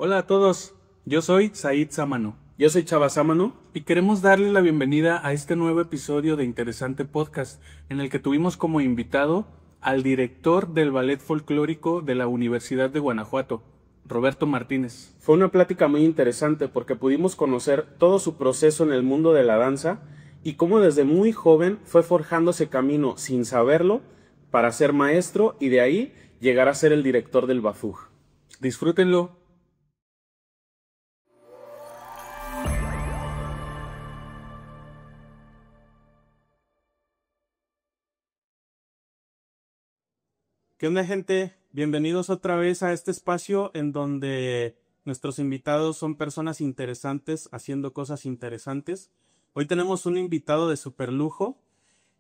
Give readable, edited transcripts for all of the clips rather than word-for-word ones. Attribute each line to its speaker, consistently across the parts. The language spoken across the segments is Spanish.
Speaker 1: Hola a todos, yo soy Said Sámano
Speaker 2: Yo soy Chava Sámano.
Speaker 1: y queremos darle la bienvenida a este nuevo episodio de Interesante Podcast, en el que tuvimos como invitado al director del Ballet Folclórico de la Universidad de Guanajuato, Roberto Martínez.
Speaker 2: Fue una plática muy interesante porque pudimos conocer todo su proceso en el mundo de la danza y cómo desde muy joven fue forjándose camino sin saberlo para ser maestro y de ahí llegar a ser el director del BAFUG.
Speaker 1: Disfrútenlo. ¿Qué onda, gente? Bienvenidos otra vez a este espacio en donde nuestros invitados son personas interesantes haciendo cosas interesantes. Hoy tenemos un invitado de super lujo.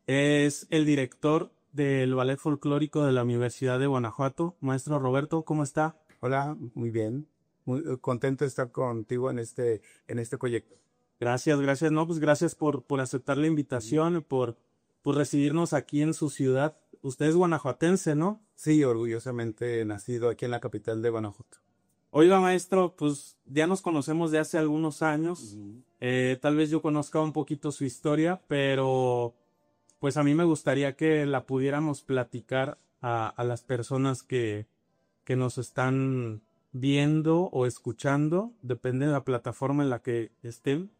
Speaker 1: Es el director del Ballet Folclórico de la Universidad de Guanajuato. Maestro Roberto, ¿cómo está?
Speaker 3: Hola, muy bien. Muy contento de estar contigo en este proyecto.
Speaker 1: Gracias, gracias. No, pues gracias por aceptar la invitación, por recibirnos aquí en su ciudad. Usted es guanajuatense, ¿no?
Speaker 3: Sí, orgullosamente nacido aquí en la capital de Guanajuato.
Speaker 1: Oiga, maestro, pues ya nos conocemos de hace algunos años. Tal vez yo conozca un poquito su historia, pero pues a mí me gustaría que la pudiéramos platicar a las personas que nos están viendo o escuchando, depende de la plataforma en la que estén.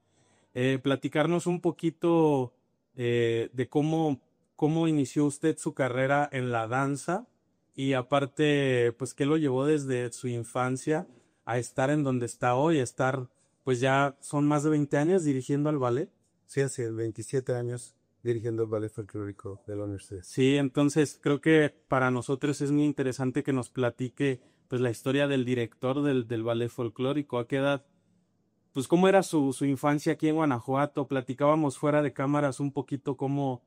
Speaker 1: Platicarnos un poquito de cómo inició usted su carrera en la danza y aparte, pues qué lo llevó desde su infancia a estar en donde está hoy, a estar, pues ya son más de 20 años dirigiendo al ballet.
Speaker 3: Sí, hace 27 años dirigiendo el Ballet Folclórico de la universidad.
Speaker 1: Sí, entonces creo que para nosotros es muy interesante que nos platique pues la historia del director del ballet folclórico. ¿A qué edad? Pues cómo era su infancia aquí en Guanajuato. Platicábamos fuera de cámaras un poquito cómo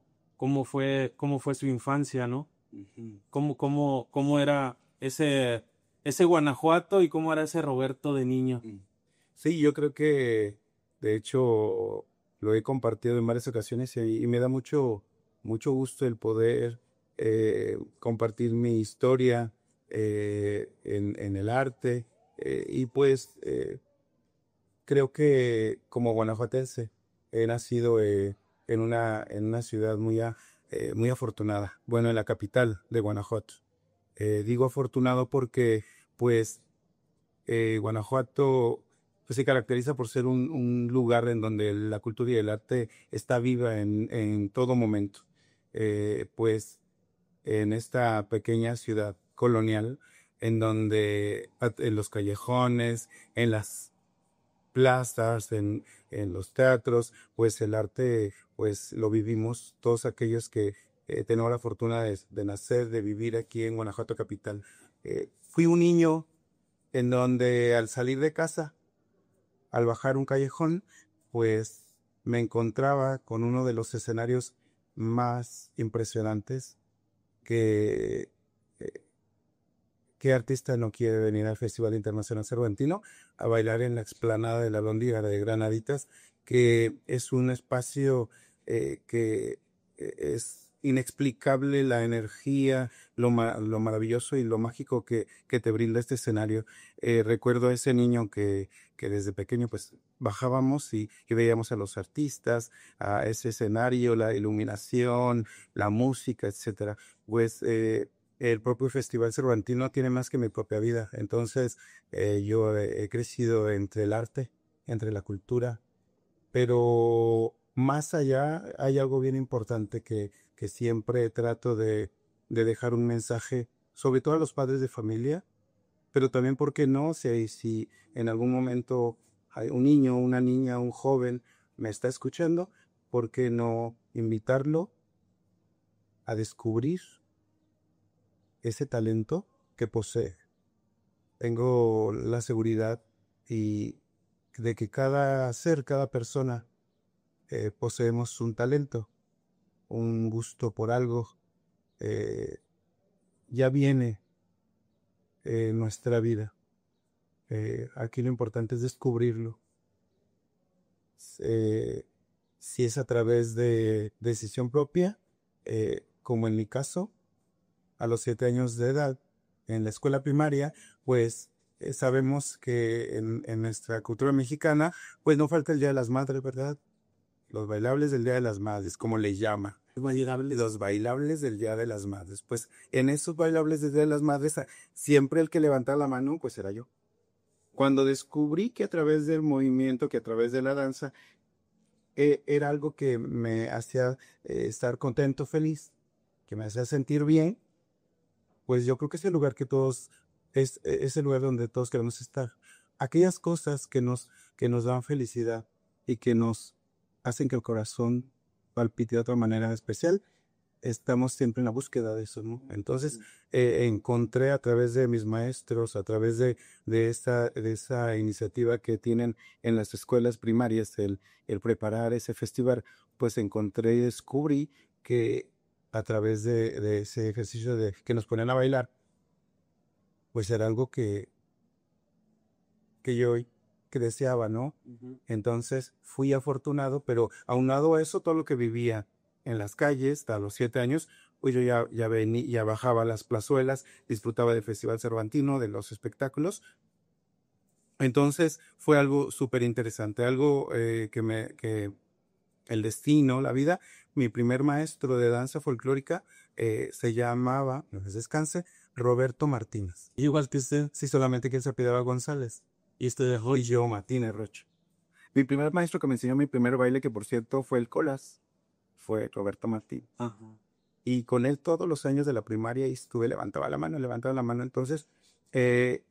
Speaker 1: fue su infancia, ¿no? Cómo era ese Guanajuato y cómo era ese Roberto de niño.
Speaker 3: Sí, yo creo que de hecho lo he compartido en varias ocasiones y me da mucho gusto el poder compartir mi historia en el arte y pues creo que como guanajuatense he nacido en una ciudad muy afortunada, bueno, en la capital de Guanajuato. Digo afortunado porque, pues, Guanajuato pues, se caracteriza por ser un lugar en donde la cultura y el arte está viva en todo momento. Pues, en esta pequeña ciudad colonial, en donde en los callejones, en las plazas, en los teatros, pues el arte, pues lo vivimos todos aquellos que tenemos la fortuna de nacer, de vivir aquí en Guanajuato capital. Fui un niño en donde al salir de casa, al bajar un callejón, pues me encontraba con uno de los escenarios más impresionantes que ¿qué artista no quiere venir al Festival Internacional Cervantino a bailar en la explanada de la Lóndiga de Granaditas, que es un espacio que es inexplicable la energía, lo maravilloso y lo mágico que te brinda este escenario? Recuerdo a ese niño que desde pequeño pues bajábamos y veíamos a los artistas, a ese escenario, la iluminación, la música, etcétera. Pues el propio Festival Cervantino tiene más que mi propia vida. Entonces, yo he crecido entre el arte, entre la cultura, pero más allá hay algo bien importante que siempre trato de dejar un mensaje, sobre todo a los padres de familia, pero también, ¿por qué no? Si en algún momento hay un niño, una niña, un joven me está escuchando, ¿por qué no invitarlo a descubrir ese talento que posee? Tengo la seguridad y de que cada ser, cada persona, poseemos un talento, un gusto por algo, eh, ya viene en nuestra vida. Aquí lo importante es descubrirlo. Eh, si es a través de decisión propia, como en mi caso, a los 7 años de edad, en la escuela primaria, pues sabemos que en nuestra cultura mexicana, pues no falta el Día de las Madres, ¿verdad? Los bailables del Día de las Madres, como le llama. Los bailables del Día de las Madres. Pues en esos bailables del Día de las Madres, siempre el que levantaba la mano, pues era yo. Cuando descubrí que a través del movimiento, que a través de la danza, era algo que me hacía estar contento, feliz, que me hacía sentir bien, pues yo creo que es el lugar que todos, es el lugar donde todos queremos estar. Aquellas cosas que nos dan felicidad y que nos hacen que el corazón palpite de otra manera especial, estamos siempre en la búsqueda de eso, ¿no? Entonces, encontré a través de mis maestros, a través de esa iniciativa que tienen en las escuelas primarias, el preparar ese festival, pues encontré y descubrí que a través de ese ejercicio que nos ponían a bailar, pues era algo que yo que deseaba, ¿no? Entonces fui afortunado, pero aunado a eso, todo lo que vivía en las calles hasta los 7 años, pues yo ya venía, ya bajaba a las plazuelas, disfrutaba del Festival Cervantino, de los espectáculos. Entonces fue algo súper interesante, algo que el destino, la vida. Mi primer maestro de danza folclórica se llamaba, no se descanse, Roberto Martínez.
Speaker 1: Igual que usted.
Speaker 3: Sí, solamente que él se apellidaba González.
Speaker 1: Y usted dejó.
Speaker 3: Y yo, Martínez Rocha. Mi primer maestro que me enseñó mi primer baile, que por cierto fue el Colas, fue Roberto Martínez.
Speaker 1: Ajá.
Speaker 3: Y con él todos los años de la primaria y estuve, levantaba la mano. Entonces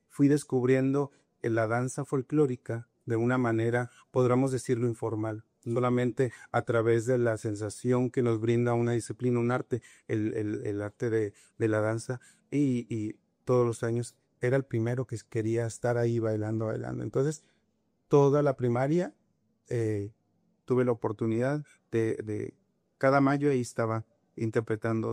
Speaker 3: fui descubriendo la danza folclórica de una manera, podríamos decirlo, informal. Solamente a través de la sensación que nos brinda una disciplina, un arte, el arte de la danza. Y todos los años era el primero que quería estar ahí bailando. Entonces, toda la primaria tuve la oportunidad de cada mayo ahí estaba interpretando,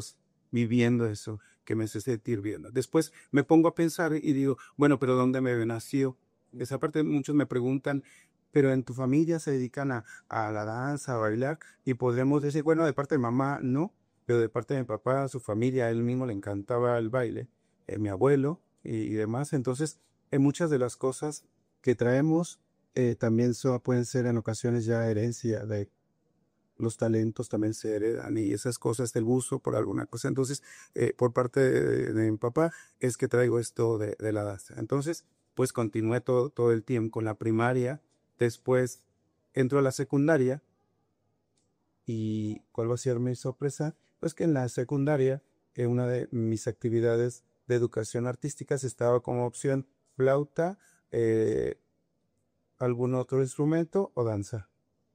Speaker 3: viviendo eso que me hace sentir bien. Después me pongo a pensar y digo, bueno, pero ¿dónde me nació? Esa parte muchos me preguntan, pero en tu familia se dedican a la danza, a bailar, y podremos decir, bueno, de parte de mamá no, pero de parte de mi papá, su familia, a él mismo le encantaba el baile, mi abuelo y demás. Entonces, muchas de las cosas que traemos también pueden ser en ocasiones ya herencia de los talentos, también se heredan y esas cosas del buzo por alguna cosa. Entonces, por parte de mi papá es que traigo esto de la danza. Entonces, pues continué todo el tiempo con la primaria. Después entro a la secundaria y ¿cuál va a ser mi sorpresa? Pues que en la secundaria, una de mis actividades de educación artística estaba como opción flauta, algún otro instrumento o danza.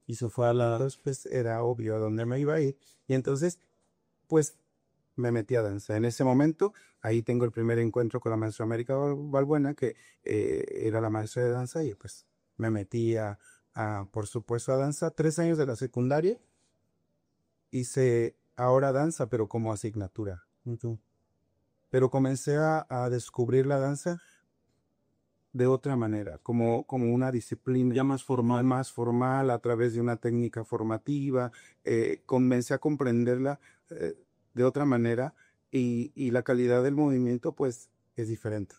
Speaker 1: Y se fue a la...
Speaker 3: Entonces, pues era obvio a dónde me iba a ir. Y entonces, pues me metí a danza. En ese momento, ahí tengo el primer encuentro con la maestra América Balbuena, que era la maestra de danza, y pues me metí por supuesto, a danza. 3 años de la secundaria. Hice ahora danza, pero como asignatura. Pero comencé a descubrir la danza de otra manera, como una disciplina
Speaker 1: Ya más formal.
Speaker 3: a través de una técnica formativa. Comencé a comprenderla de otra manera y la calidad del movimiento pues es diferente.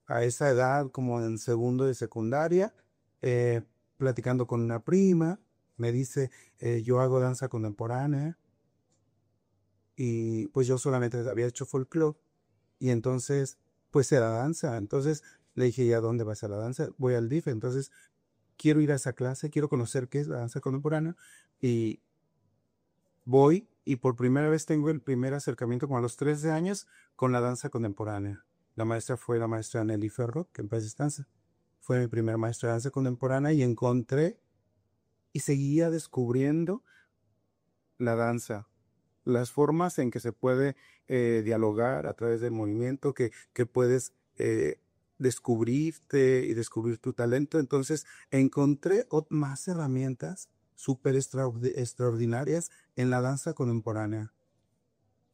Speaker 3: A esa edad, como en segundo de secundaria, platicando con una prima, me dice, yo hago danza contemporánea y pues yo solamente había hecho folclore y entonces pues era danza. Entonces le dije, ¿y a dónde vas a la danza? Voy al DIF, entonces quiero ir a esa clase, quiero conocer qué es la danza contemporánea y voy y por primera vez tengo el primer acercamiento como a los 13 años con la danza contemporánea. La maestra fue la maestra Nelly Ferro, que en paz descanse. Fue mi primer maestra de danza contemporánea y encontré y seguía descubriendo la danza, las formas en que se puede dialogar a través del movimiento, que puedes descubrirte y descubrir tu talento. Entonces encontré más herramientas súper extraordinarias en la danza contemporánea.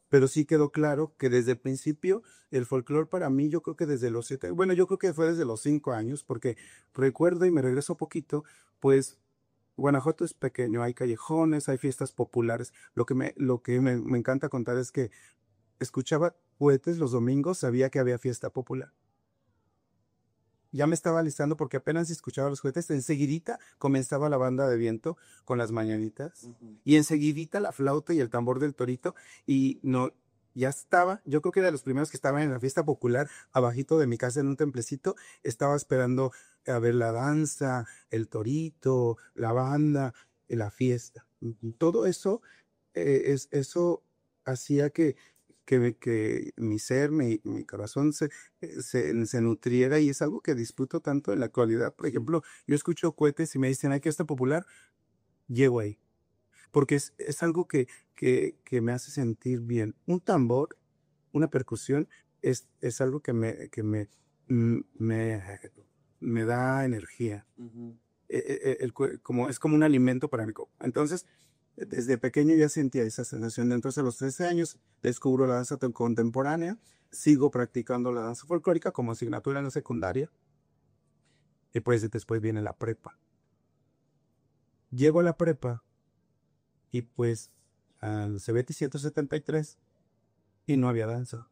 Speaker 3: Pero sí quedó claro que desde el principio el folclore para mí, yo creo que desde los 7, bueno, yo creo que fue desde los 5 años, porque recuerdo y me regreso poquito, pues Guanajuato es pequeño, hay callejones, hay fiestas populares. Lo que me encanta contar es que escuchaba Cohetes los domingos, sabía que había fiesta popular. ya me estaba listando porque apenas escuchaba los juguetes, enseguidita comenzaba la banda de viento con las mañanitas y enseguidita la flauta y el tambor del torito y no, ya estaba, yo creo que era de los primeros que estaban en la fiesta popular abajito de mi casa en un templecito, estaba esperando a ver la danza, el torito, la banda, la fiesta. Todo eso, eso hacía que mi ser, mi corazón se nutriera y es algo que disfruto tanto en la actualidad. Por ejemplo, yo escucho cohetes y me dicen, hay que está popular, llego ahí. Porque es algo que me hace sentir bien. Un tambor, una percusión, es algo me, me da energía. Es como un alimento para mi cuerpo. Entonces, desde pequeño ya sentía esa sensación. Entonces, a los 13 años descubro la danza contemporánea, sigo practicando la danza folclórica como asignatura en la secundaria, y pues después viene la prepa. Llego a la prepa y pues al CBT 173 y no había danza.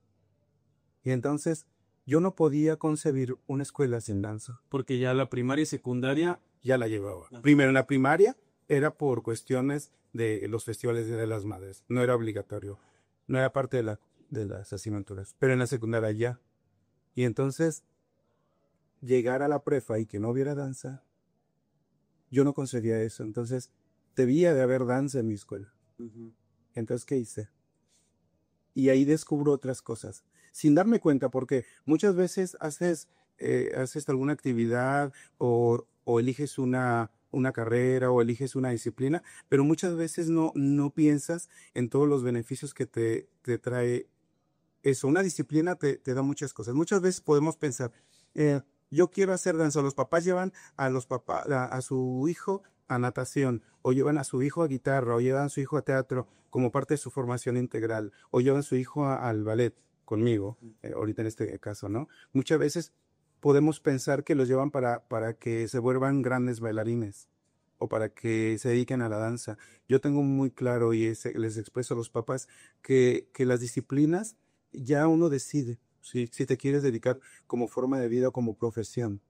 Speaker 3: Y entonces yo no podía concebir una escuela sin danza.
Speaker 1: Porque ya la primaria y secundaria
Speaker 3: ya la llevaba. Primero en la primaria era por cuestiones de los festivales de las madres. No era obligatorio. No era parte de las asignaturas. Pero en la secundaria ya. Y entonces, llegar a la prepa y que no hubiera danza, yo no concebía eso. Entonces, debía de haber danza en mi escuela. Entonces, ¿qué hice? Y ahí descubro otras cosas. Sin darme cuenta, porque muchas veces haces alguna actividad o eliges una carrera o eliges una disciplina, pero muchas veces no piensas en todos los beneficios que te trae eso. Una disciplina te da muchas cosas. Muchas veces podemos pensar, yo quiero hacer danza. Los papás llevan a su hijo a natación, o llevan a su hijo a guitarra, o llevan a su hijo a teatro como parte de su formación integral, o llevan a su hijo al ballet conmigo, ahorita en este caso, ¿no? Muchas veces podemos pensar que los llevan para que se vuelvan grandes bailarines o para que se dediquen a la danza. Yo tengo muy claro y les expreso a los papás que las disciplinas ya uno decide si te quieres dedicar como forma de vida o como profesión.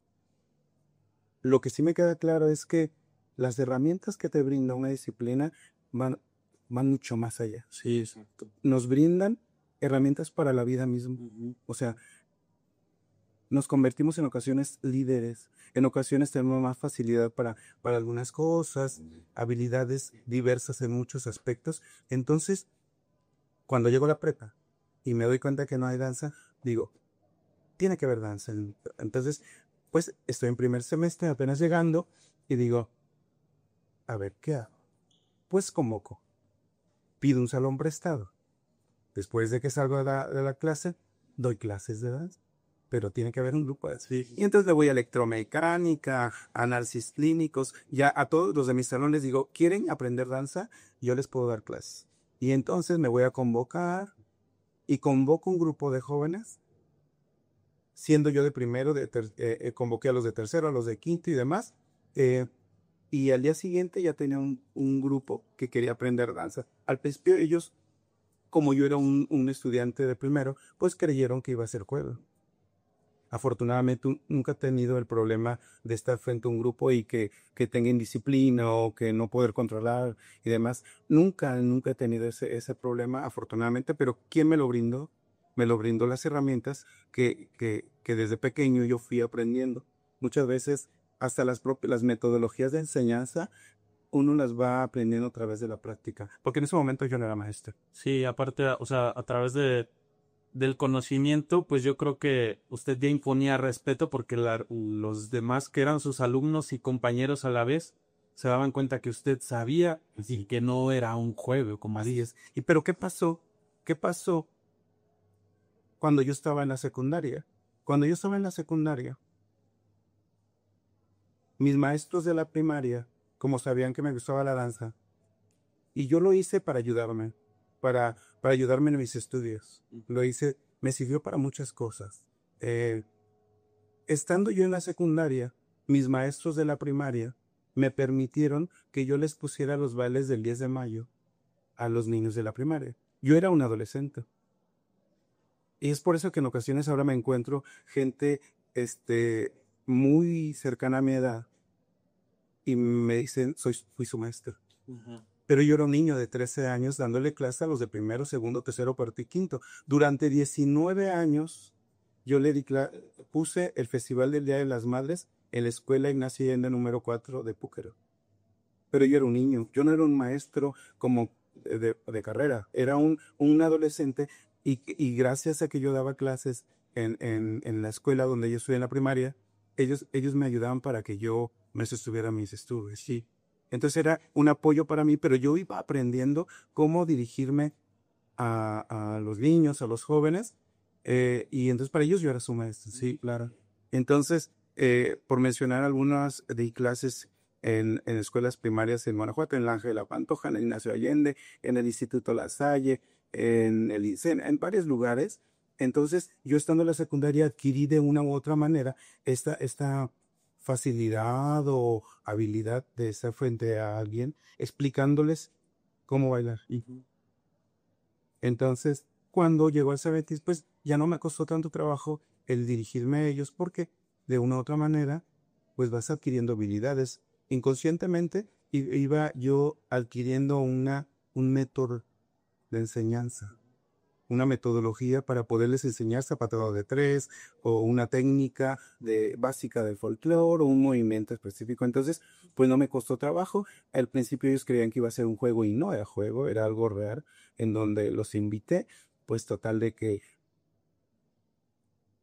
Speaker 3: Lo que sí me queda claro es que las herramientas que te brinda una disciplina van mucho más allá.
Speaker 1: Sí, exacto.
Speaker 3: Nos brindan herramientas para la vida misma. O sea, nos convertimos en ocasiones líderes, en ocasiones tenemos más facilidad para algunas cosas, habilidades diversas en muchos aspectos. Entonces, cuando llego a la prepa y me doy cuenta que no hay danza, digo, tiene que haber danza. Entonces, pues estoy en primer semestre apenas llegando y digo, a ver, ¿qué hago? Pues convoco, pido un salón prestado. Después de que salgo de la clase, doy clases de danza. Pero tiene que haber un grupo así. Y entonces le voy a electromecánica, análisis clínicos, ya a todos los de mis salones digo, ¿quieren aprender danza? Yo les puedo dar clases. Y entonces me voy a convocar y convoco un grupo de jóvenes, siendo yo de primero, convoqué a los de tercero, a los de quinto y demás, y al día siguiente ya tenía un grupo que quería aprender danza. Al principio ellos, como yo era un estudiante de primero, pues creyeron que iba a ser juego. Afortunadamente nunca he tenido el problema de estar frente a un grupo y que tenga indisciplina o que no poder controlar y demás. Nunca he tenido ese problema, afortunadamente, pero ¿quién me lo brindó? Me lo brindó las herramientas que desde pequeño yo fui aprendiendo. Muchas veces hasta las metodologías de enseñanza uno las va aprendiendo a través de la práctica, porque en ese momento yo no era maestro.
Speaker 1: Sí, aparte, o sea, a través del conocimiento, pues yo creo que usted ya imponía respeto porque los demás que eran sus alumnos y compañeros a la vez se daban cuenta que usted sabía y que no era un juego, como
Speaker 3: así es. ¿Y pero qué pasó? ¿Qué pasó cuando yo estaba en la secundaria? Cuando yo estaba en la secundaria, mis maestros de la primaria, como sabían que me gustaba la danza, y yo lo hice para ayudarme, para ayudarme en mis estudios. Lo hice, me sirvió para muchas cosas. Estando yo en la secundaria, mis maestros de la primaria me permitieron que yo les pusiera los bailes del 10 de mayo a los niños de la primaria. Yo era un adolescente. Y es por eso que en ocasiones ahora me encuentro gente muy cercana a mi edad y me dicen, fui su maestro.
Speaker 1: Ujú.
Speaker 3: Pero yo era un niño de 13 años dándole clase a los de primero, segundo, tercero, cuarto y quinto. Durante 19 años yo puse el Festival del Día de las Madres en la Escuela Ignacio Allende número 4 de Púquero. Pero yo era un niño, yo no era un maestro como de carrera, era un adolescente y gracias a que yo daba clases en la escuela donde yo estudié en la primaria, ellos me ayudaban para que yo me sostuviera mis estudios, sí. Entonces era un apoyo para mí, pero yo iba aprendiendo cómo dirigirme a los niños, a los jóvenes, y entonces para ellos yo era su maestro, sí, claro. Entonces, por mencionar algunas de clases en escuelas primarias en Guanajuato, en el Ángel de la Pantoja, en el Ignacio Allende, en el Instituto La Salle, en el ICEN, en varios lugares. Entonces, yo estando en la secundaria adquirí de una u otra manera esta facilidad o habilidad de estar frente a alguien explicándoles cómo bailar. Entonces, cuando llegó al Cebetis, pues ya no me costó tanto trabajo el dirigirme a ellos porque de una u otra manera, pues vas adquiriendo habilidades. Inconscientemente iba yo adquiriendo un método de enseñanza, una metodología para poderles enseñar zapateado de tres o una técnica básica del folclore o un movimiento específico. Entonces, pues no me costó trabajo. Al principio ellos creían que iba a ser un juego y no era juego, era algo real, en donde los invité, pues total de que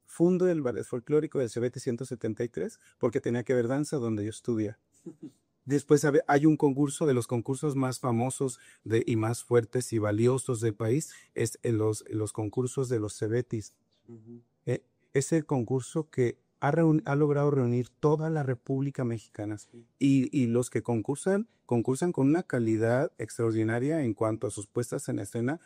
Speaker 3: fundo el ballet folclórico del CBT 173 porque tenía que ver danza donde yo estudia. Después hay un concurso de los concursos más famosos y más fuertes y valiosos del país, es los concursos de los Cebetis. Es el concurso que ha logrado reunir toda la República Mexicana y los que concursan con una calidad extraordinaria en cuanto a sus puestas en escena.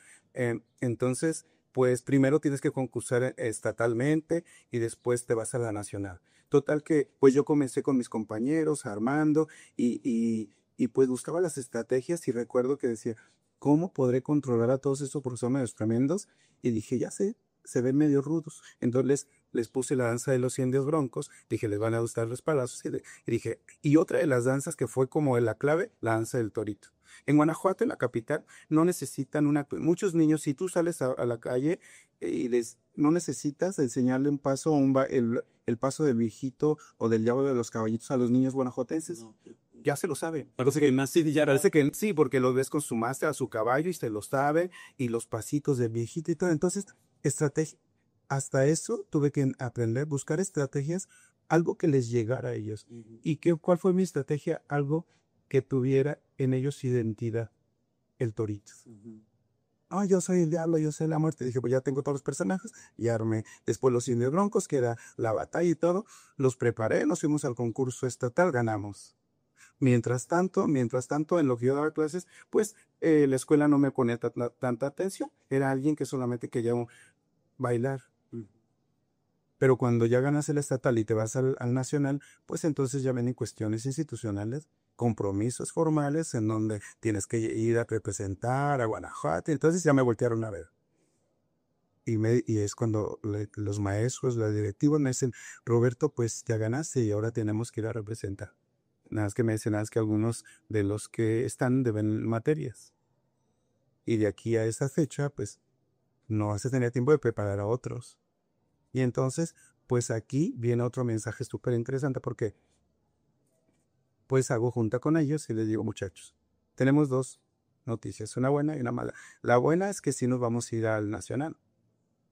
Speaker 3: Entonces, pues primero tienes que concursar estatalmente y después te vas a la nacional. Total que, pues yo comencé con mis compañeros, Armando, y pues buscaba las estrategias y recuerdo que decía, ¿cómo podré controlar a todos esos profesores tremendos? Y dije, ya sé, se ven medio rudos. Entonces les puse la danza de los indios broncos, dije, les van a gustar los palazos, y dije, y otra de las danzas que fue como la clave, la danza del torito. En Guanajuato, en la capital, no necesitan muchos niños, si tú sales a la calle no necesitas enseñarle un paso, el paso del viejito o del diablo de los caballitos a los niños guanajuatenses. No. Ya se lo sabe.
Speaker 4: Parece que más sí, ya
Speaker 3: Parece que sí, porque lo ves con su máster a su caballo y se lo sabe, y los pasitos del viejito y todo. Entonces, hasta eso tuve que aprender, buscar estrategias, algo que les llegara a ellos. ¿Y cuál fue mi estrategia? Algo que tuviera en ellos identidad, el torito. Yo soy el diablo, yo soy la muerte. Dije, pues ya tengo todos los personajes y armé. Después los indios broncos, que era la batalla y todo, los preparé, nos fuimos al concurso estatal, ganamos. Mientras tanto, en lo que yo daba clases, pues la escuela no me ponía tanta atención. Era alguien que solamente quería bailar. Pero cuando ya ganas el estatal y te vas al nacional, pues entonces ya vienen cuestiones institucionales, compromisos formales en donde tienes que ir a representar a Guanajuato. Entonces ya me voltearon a ver. Y es cuando los maestros, los directivos me dicen, Roberto, pues ya ganaste y ahora tenemos que ir a representar. Nada más que me dicen, nada más que algunos de los que están deben materias. Y de aquí a esa fecha, pues no vas a tener tiempo de preparar a otros. Y entonces, pues aquí viene otro mensaje súper interesante porque pues hago junta con ellos y les digo, muchachos, tenemos dos noticias, una buena y una mala. La buena es que sí nos vamos a ir al nacional.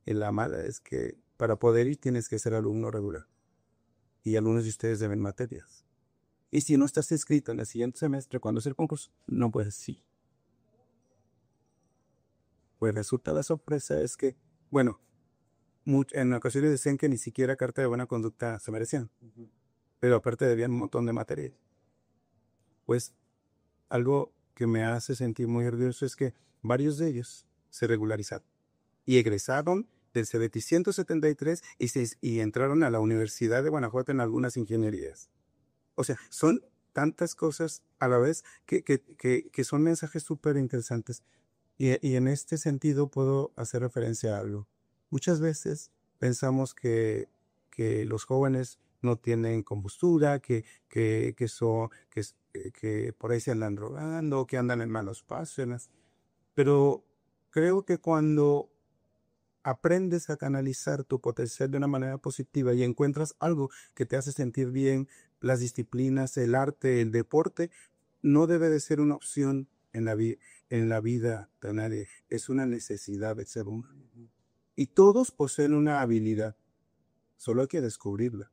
Speaker 3: Y la mala es que para poder ir tienes que ser alumno regular. Y algunos de ustedes deben materias. Y si no estás inscrito en el siguiente semestre, cuando es el concurso, no puedes ir. Pues resulta la sorpresa es que, bueno, en ocasiones decían que ni siquiera carta de buena conducta se merecían. Pero aparte debían un montón de materias. Pues algo que me hace sentir muy orgulloso es que varios de ellos se regularizaron y egresaron del CBT 173 y entraron a la Universidad de Guanajuato en algunas ingenierías. O sea, son tantas cosas a la vez que son mensajes súper interesantes. Y en este sentido puedo hacer referencia a algo. Muchas veces pensamos que los jóvenes no tienen compostura, que por ahí se andan drogando, que andan en malos pasos. Pero creo que cuando aprendes a canalizar tu potencial de una manera positiva y encuentras algo que te hace sentir bien, las disciplinas, el arte, el deporte, no debe de ser una opción en la vida de nadie, es una necesidad del ser humano. Y todos poseen una habilidad, solo hay que descubrirla.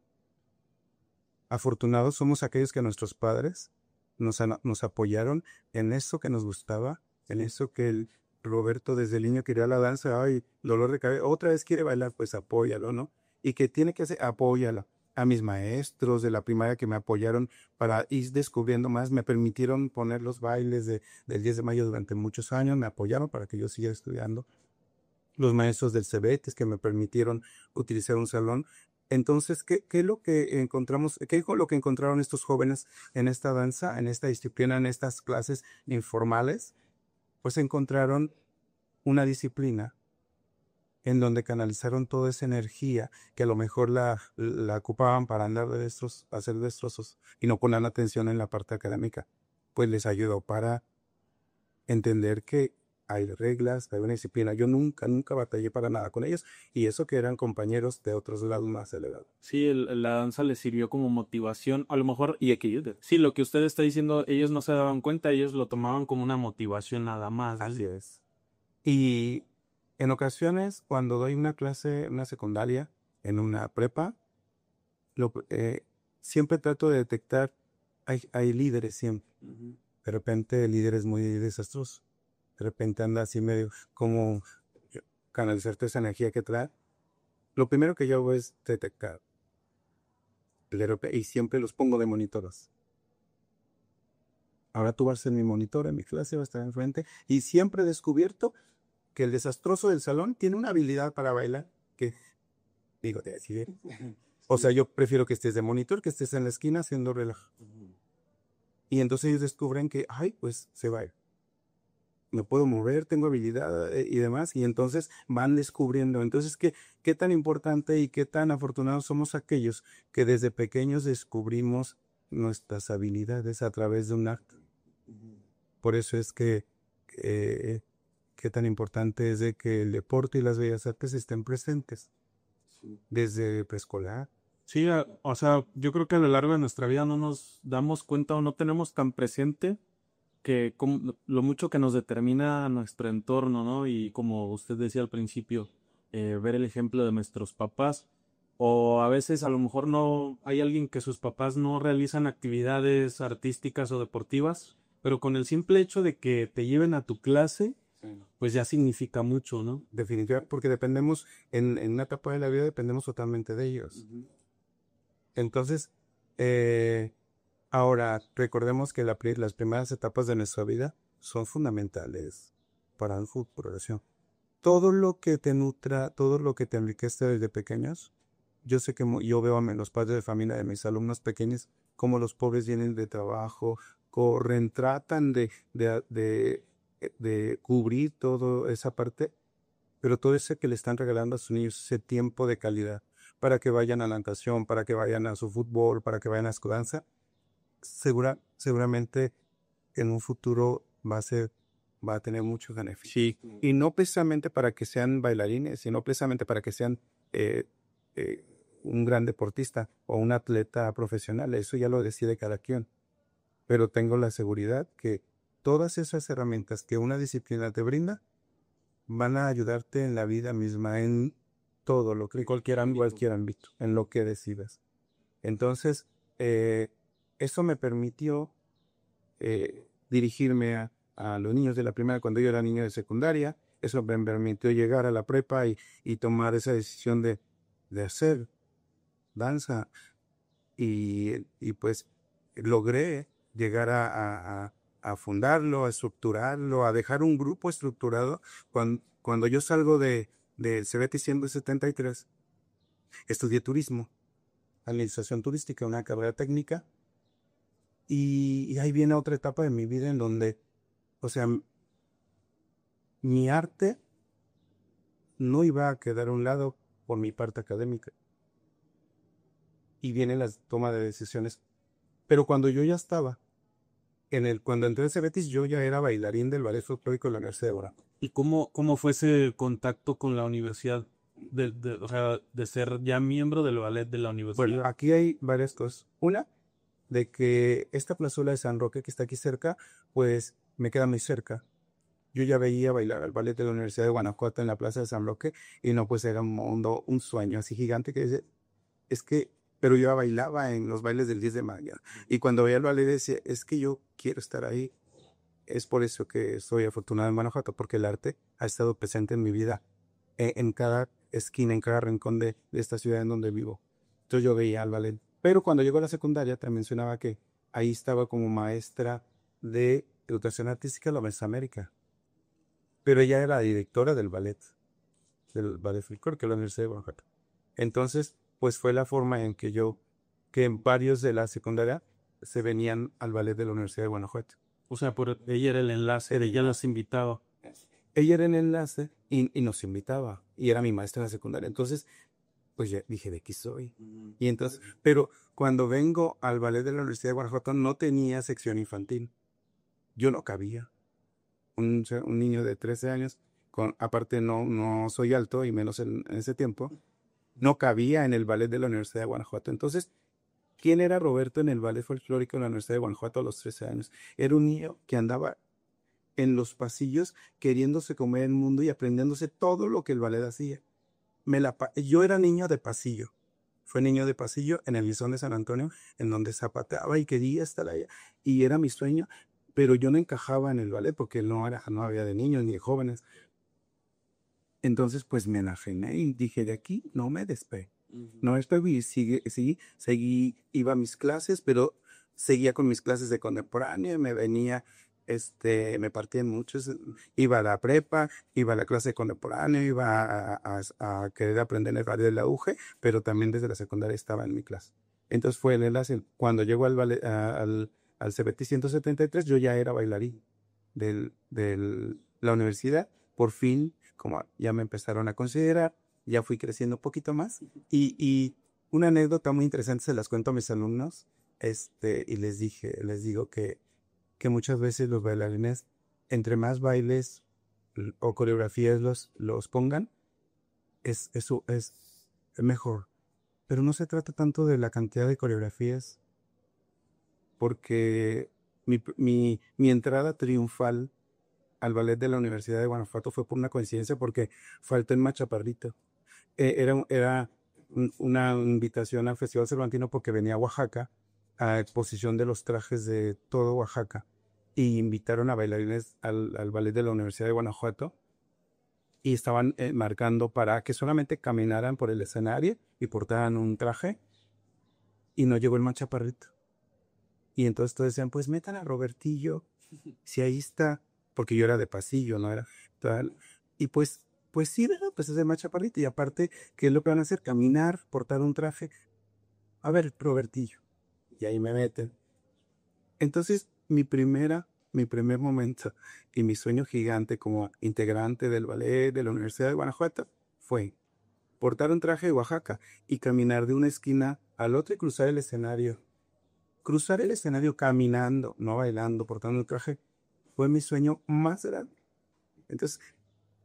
Speaker 3: Afortunados somos aquellos que nuestros padres nos apoyaron en eso que nos gustaba, en eso que el Roberto desde el niño quería la danza, ay, dolor de cabeza, otra vez quiere bailar, pues apóyalo, ¿no? Y que tiene que hacer, apóyalo. A mis maestros de la primaria que me apoyaron para ir descubriendo más, me permitieron poner los bailes del 10 de mayo durante muchos años, me apoyaron para que yo siguiera estudiando. Los maestros del Cebetis que me permitieron utilizar un salón. Entonces, ¿qué es lo que encontramos? ¿Qué es lo que encontraron estos jóvenes en esta danza, en esta disciplina, en estas clases informales? Pues encontraron una disciplina en donde canalizaron toda esa energía que a lo mejor la ocupaban para andar de hacer destrozos y no poner atención en la parte académica. Pues les ayudó para entender que hay reglas, hay una disciplina. Yo nunca batallé para nada con ellos, y eso que eran compañeros de otros lados más elevados.
Speaker 1: Sí, la danza les sirvió como motivación, a lo mejor, y equilibrio. Sí, lo que usted está diciendo, ellos no se daban cuenta, ellos lo tomaban como una motivación nada más.
Speaker 3: Así es. Y en ocasiones, cuando doy una clase, una secundaria, en una prepa, siempre trato de detectar, hay líderes siempre. De repente el líder es muy desastroso. De repente anda así medio como canalizar toda esa energía que trae. Lo primero que yo hago es detectar. Y siempre los pongo de monitores. Ahora tú vas a ser mi monitor en mi clase, va a estar enfrente. Y siempre he descubierto que el desastroso del salón tiene una habilidad para bailar que, digo, te decir, o sea, yo prefiero que estés de monitor, que estés en la esquina haciendo relajo. Y entonces ellos descubren que, ay, pues se baila. Me puedo mover, tengo habilidad y demás, y entonces van descubriendo. Entonces, ¿qué tan importante y qué tan afortunados somos aquellos que desde pequeños descubrimos nuestras habilidades a través de un acto? Por eso es que qué tan importante es de que el deporte y las bellas artes estén presentes desde preescolar.
Speaker 1: Sí, o sea, yo creo que a lo largo de nuestra vida no nos damos cuenta o no tenemos tan presente que lo mucho que nos determina nuestro entorno, ¿no? Y como usted decía al principio, ver el ejemplo de nuestros papás, o a veces a lo mejor no hay alguien que sus papás no realizan actividades artísticas o deportivas, pero con el simple hecho de que te lleven a tu clase, pues ya significa mucho, ¿no?
Speaker 3: Definitivamente, porque dependemos, en una etapa de la vida dependemos totalmente de ellos. Entonces, ahora recordemos que las primeras etapas de nuestra vida son fundamentales para su progresión. Todo lo que te nutra, todo lo que te enriquece desde pequeños, yo sé que yo veo a los padres de familia de mis alumnos pequeños, como los pobres vienen de trabajo, corren, tratan de cubrir toda esa parte, pero todo ese que le están regalando a sus niños, ese tiempo de calidad, para que vayan a la natación, para que vayan a su fútbol, para que vayan a su danza, seguramente en un futuro va a tener muchos beneficios.
Speaker 1: Sí.
Speaker 3: Y no precisamente para que sean bailarines, sino precisamente para que sean un gran deportista o un atleta profesional. Eso ya lo decide cada quien. Pero tengo la seguridad que todas esas herramientas que una disciplina te brinda van a ayudarte en la vida misma, en todo lo que cualquier ámbito, en lo que decidas. Entonces, eso me permitió dirigirme a los niños de la primaria cuando yo era niño de secundaria. Eso me permitió llegar a la prepa y tomar esa decisión de hacer danza. Y pues logré llegar a fundarlo, a estructurarlo, a dejar un grupo estructurado. Cuando yo salgo del Cebetis 173, estudié turismo, administración turística, una carrera técnica, y ahí viene otra etapa de mi vida en donde, o sea, mi arte no iba a quedar a un lado por mi parte académica. y viene la toma de decisiones. Pero cuando yo ya estaba, cuando entré en Cebetis, yo ya era bailarín del ballet folclórico de la Universidad de Guanajuato.
Speaker 1: ¿Y cómo fue ese contacto con la universidad? O sea, de ser ya miembro del ballet de la universidad.
Speaker 3: Bueno, aquí hay varias cosas. Una, de que esta plazuela de San Roque que está aquí cerca, pues me queda muy cerca. Yo ya veía bailar al ballet de la Universidad de Guanajuato en la plaza de San Roque y no, pues era un mundo, un sueño así gigante que es que, pero yo bailaba en los bailes del 10 de mayo y cuando veía el ballet decía, es que yo quiero estar ahí. Es por eso que soy afortunado en Guanajuato, porque el arte ha estado presente en mi vida, en cada esquina, en cada rincón de esta ciudad en donde vivo. Entonces yo veía al ballet. Pero cuando llegó a la secundaria, te mencionaba que ahí estaba como maestra de educación artística en la Mesoamérica. Pero ella era la directora del ballet folclórico de la Universidad de Guanajuato. Entonces, pues fue la forma en que varios de la secundaria se venían al ballet de la Universidad de Guanajuato.
Speaker 1: O sea, ella era el enlace, ella las invitaba.
Speaker 3: Ella era el enlace y nos invitaba. Y era mi maestra en la secundaria. Entonces, pues ya dije, ¿de qué soy? Y entonces, pero cuando vengo al ballet de la Universidad de Guanajuato no tenía sección infantil. Yo no cabía. Un niño de 13 años, aparte no soy alto y menos en ese tiempo, no cabía en el ballet de la Universidad de Guanajuato. Entonces, ¿quién era Roberto en el ballet folclórico de la Universidad de Guanajuato a los 13 años? Era un niño que andaba en los pasillos queriéndose comer el mundo y aprendiéndose todo lo que el ballet hacía. Yo era niño de pasillo. Fue niño de pasillo en el Licón de San Antonio, en donde zapateaba y quería estar allá. Y era mi sueño, pero yo no encajaba en el ballet porque no había de niños ni de jóvenes. Entonces, pues me enajené y dije, de aquí no me despegué. No estoy, seguí, iba a mis clases, pero seguía con mis clases de contemporáneo, me partía en muchos, iba a la prepa, iba a la clase de contemporáneo, iba a querer aprender el ballet del auge, pero también desde la secundaria estaba en mi clase. Entonces fue el enlace. Cuando llegó al CBT 173, yo ya era bailarín de la universidad. Por fin, como ya me empezaron a considerar, ya fui creciendo un poquito más. Y una anécdota muy interesante se las cuento a mis alumnos, y les digo que muchas veces los bailarines, entre más bailes o coreografías los pongan, eso es mejor. Pero no se trata tanto de la cantidad de coreografías, porque mi entrada triunfal al ballet de la Universidad de Guanajuato fue por una coincidencia, porque faltó en Machaparrito. Era una invitación al Festival Cervantino porque venía a Oaxaca a exposición de los trajes de todo Oaxaca y invitaron a bailarines al ballet de la Universidad de Guanajuato y estaban marcando para que solamente caminaran por el escenario y portaran un traje y no llegó el Machaparrito. Y entonces todos decían, pues metan a Robertillo, si ahí está, porque yo era de pasillo, no era tal. Y pues sí, pues es de más chaparrito. Y aparte, ¿qué es lo que van a hacer? Caminar, portar un traje. A ver, Robertillo. Y ahí me meten. Entonces, mi primer momento y mi sueño gigante como integrante del ballet de la Universidad de Guanajuato fue portar un traje de Oaxaca y caminar de una esquina al otro y cruzar el escenario. Cruzar el escenario caminando, no bailando, portando un traje, fue mi sueño más grande. Entonces,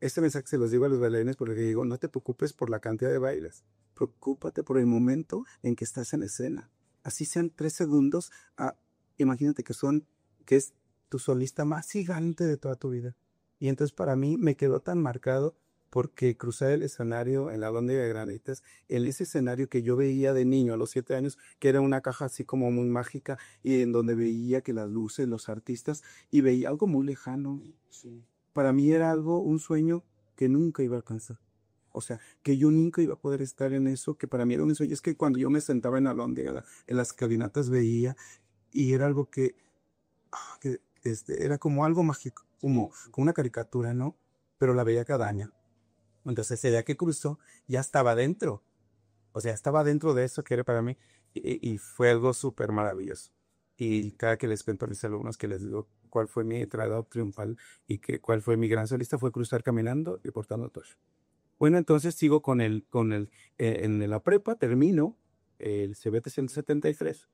Speaker 3: este mensaje se los digo a los bailarines porque digo, no te preocupes por la cantidad de bailes, preocúpate por el momento en que estás en escena. Así sean 3 segundos, imagínate que es tu solista más gigante de toda tu vida. Y entonces para mí me quedó tan marcado porque cruzar el escenario en la Lóndiga de Granitas, en ese escenario que yo veía de niño a los 7 años, que era una caja así como muy mágica y en donde veía que las luces, los artistas, y veía algo muy lejano. Sí. Para mí era un sueño que nunca iba a alcanzar. O sea, que yo nunca iba a poder estar en eso, que para mí era un sueño. Es que cuando yo me sentaba en la Lóndiga, en las caminatas veía, y era algo que era como algo mágico, como una caricatura, ¿no? Pero la veía cada año. Entonces ese día que cruzó, ya estaba dentro. O sea, estaba dentro de eso que era para mí. Y fue algo súper maravilloso. Y cada que les cuento a mis alumnos que les digo cuál fue mi entrada triunfal y cuál fue mi gran solista, fue cruzar caminando y portando tocho. Bueno, entonces sigo en la prepa, termino el CBT 173,